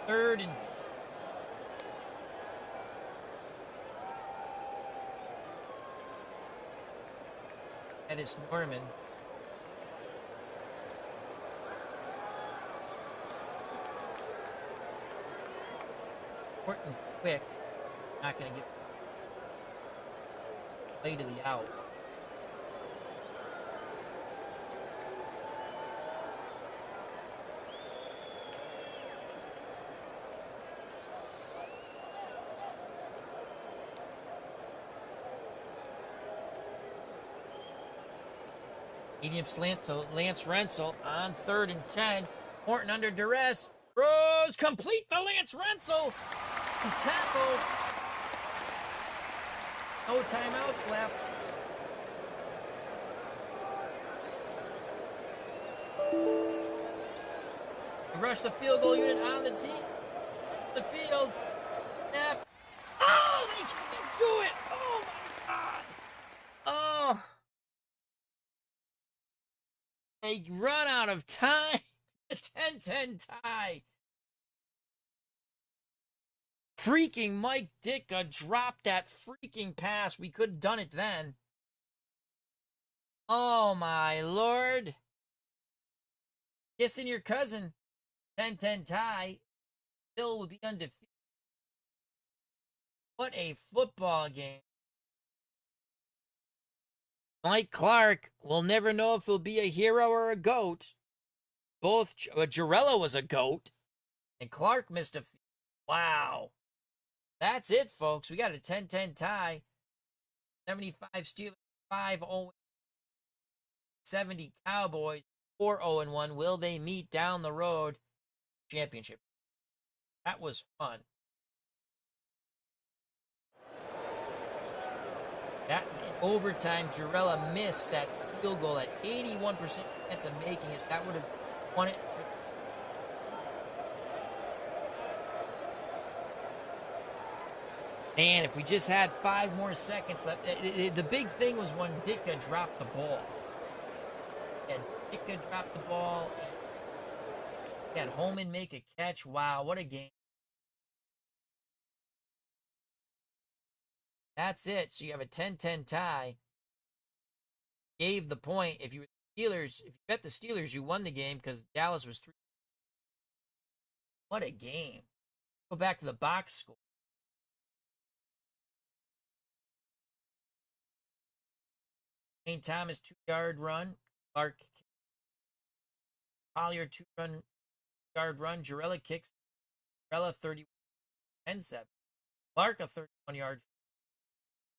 3rd and... That is Norman. Important quick. Not going to get play to the out. Medium slant to Lance Rensel on 3rd and 10. Morton under duress. Throws complete to Lance Rensel. He's tackled. No timeouts left. Rush the field goal unit on the team. The field. Snap. Oh, they can't do it. Oh, my God. Oh. They run out of time. A 10-10 tie. Freaking Mike Ditka dropped that freaking pass. We could have done it then. Oh, my Lord. Kissing your cousin. 10-10 tie. Still would be undefeated. What a football game. Mike Clark will never know if he'll be a hero or a goat. Both, Jarrella was a goat, and Clark missed a. Wow. That's it, folks. We got a 10-10 tie. 75 Steelers, 5-0. 70 Cowboys, 4-0-1. Will they meet down the road? Championship. That was fun. That in overtime, Jarella missed that field goal at 81% chance of making it. That would have won it. Man, if we just had 5 more seconds left. The big thing was when Ditka dropped the ball. And Ditka dropped the ball. And had Holman make a catch. Wow, what a game. That's it. So you have a 10-10 tie. Gave the point. If you were the Steelers, if you bet the Steelers, you won the game because Dallas was 3. What a game. Go back to the box score. Wayne Thomas 2-yard run. Clark Collier 2-yard run. Jarella kicks. Jarella 10-7. Clark a 31-yard.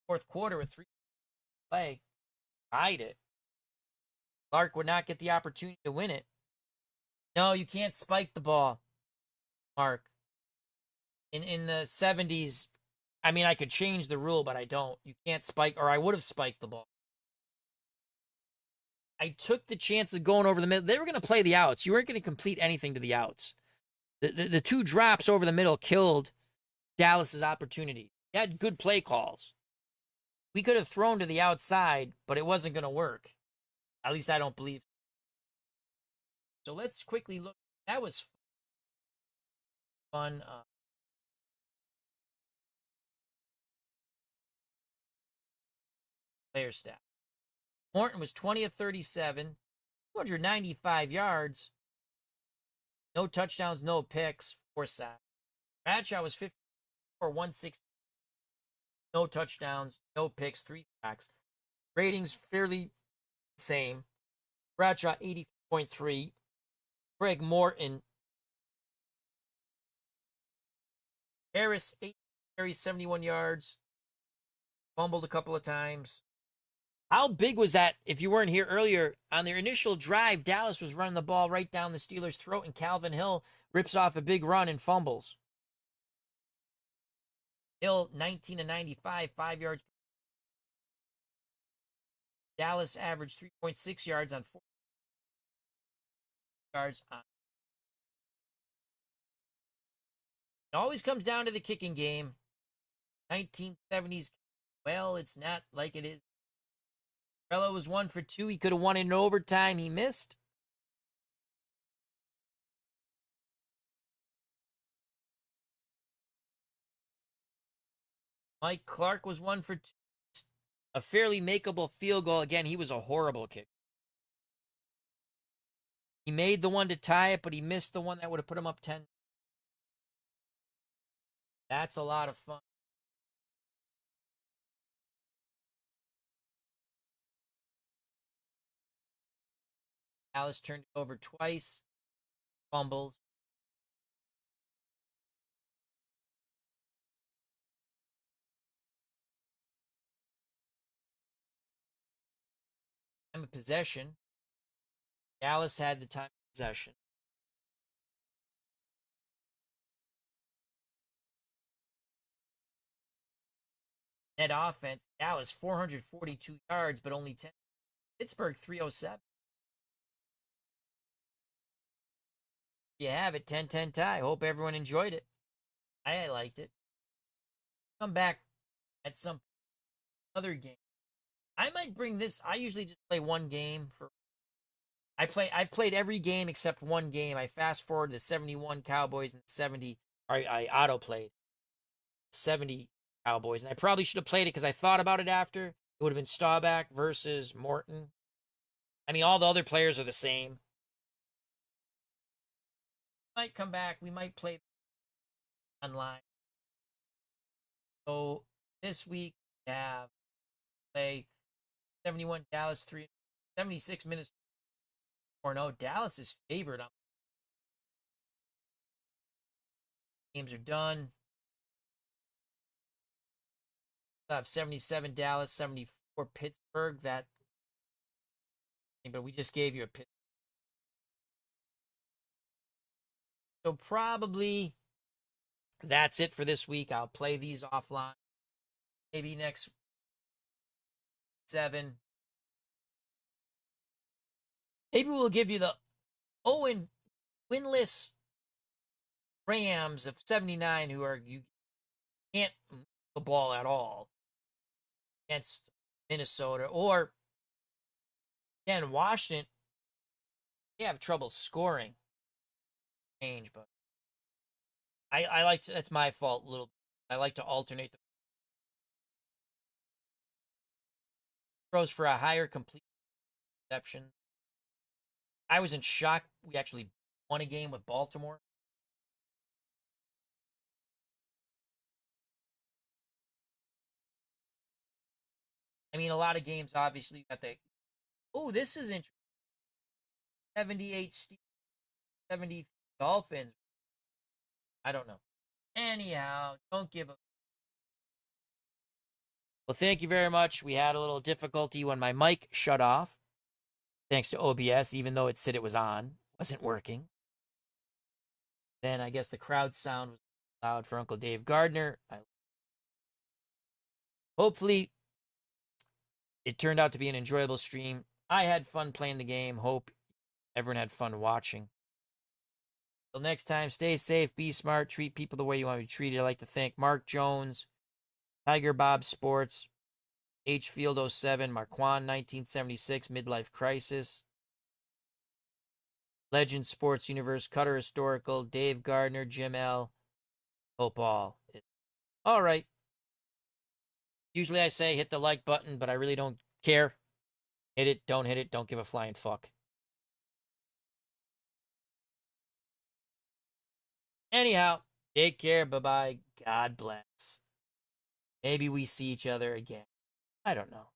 Fourth quarter with 3 play. Tied it. Clark would not get the opportunity to win it. No, you can't spike the ball, Mark. In the 70's, I mean, I could change the rule, but I don't. You can't spike, or I would have spiked the ball. I took the chance of going over the middle. They were going to play the outs. You weren't going to complete anything to the outs. The 2 drops over the middle killed Dallas's opportunity. They had good play calls. We could have thrown to the outside, but it wasn't going to work. At least I don't believe. So let's quickly look. That was fun. Player stat. Morton was 20 of 37, 295 yards. No touchdowns, no picks, 4 sacks. Bradshaw was 54, 160. No touchdowns, no picks, 3 sacks. Ratings fairly same. Bradshaw 80.3. Greg Morton. Harris 8 carries, 71 yards. Fumbled a couple of times. How big was that? If you weren't here earlier, on their initial drive, Dallas was running the ball right down the Steelers' throat, and Calvin Hill rips off a big run and fumbles. Hill, 19 of 95, 5 yards. Dallas averaged 3.6 yards on 4 yards on. It always comes down to the kicking game. 1970's, well, it's not like it is. Fellow was 1 for 2. He could have won in overtime. He missed. Mike Clark was 1 for 2. A fairly makeable field goal. Again, he was a horrible kicker. He made the one to tie it, but he missed the one that would have put him up 10. That's a lot of fun. Dallas turned it over twice. Fumbles. Time of possession. Dallas had the time of possession. Net offense. Dallas 442 yards, but only 10. Pittsburgh 307. You have it, 10-10 tie. Hope everyone enjoyed it. I liked it. Come back at some other game. I might bring this. I usually just play one game for. I've played every game except one game. I fast forward the 71 Cowboys and 70. I auto played 70 Cowboys, and I probably should have played it because I thought about it after. It would have been Staubach versus Morton. I mean, all the other players are the same. Might come back. We might play online. So this week we have play 71 Dallas 3 76 minutes or no. Dallas is favored on games are done. We'll have 77 Dallas, 74 Pittsburgh. That but we just gave you a Pittsburgh. So probably that's it for this week. I'll play these offline. Maybe next 7. Maybe we'll give you the winless Rams of 79 who are, you can't move the ball at all against Minnesota. Or, again, Washington, they have trouble scoring. But I like to, that's my fault a little bit. I like to alternate the throws for a higher complete reception. I was in shock we actually won a game with Baltimore. I mean, a lot of games, obviously, you got the, this is interesting. 78 Steelers, 70 Dolphins. I don't know. Anyhow, don't give a. Well, thank you very much. We had a little difficulty when my mic shut off. Thanks to OBS, even though it said it was on. Wasn't working. Then I guess the crowd sound was loud for Uncle Dave Gardner. Hopefully, it turned out to be an enjoyable stream. I had fun playing the game. Hope everyone had fun watching. Till next time, stay safe, be smart, treat people the way you want to be treated. I'd like to thank Mark Jones, Tiger Bob Sports, H Field 07, Marquand 1976, Midlife Crisis, Legend Sports Universe, Cutter Historical, Dave Gardner, Jim L. Hope all. All right. Usually I say hit the like button, but I really don't care. Hit it, don't give a flying fuck. Anyhow, take care, bye-bye, God bless. Maybe we see each other again. I don't know.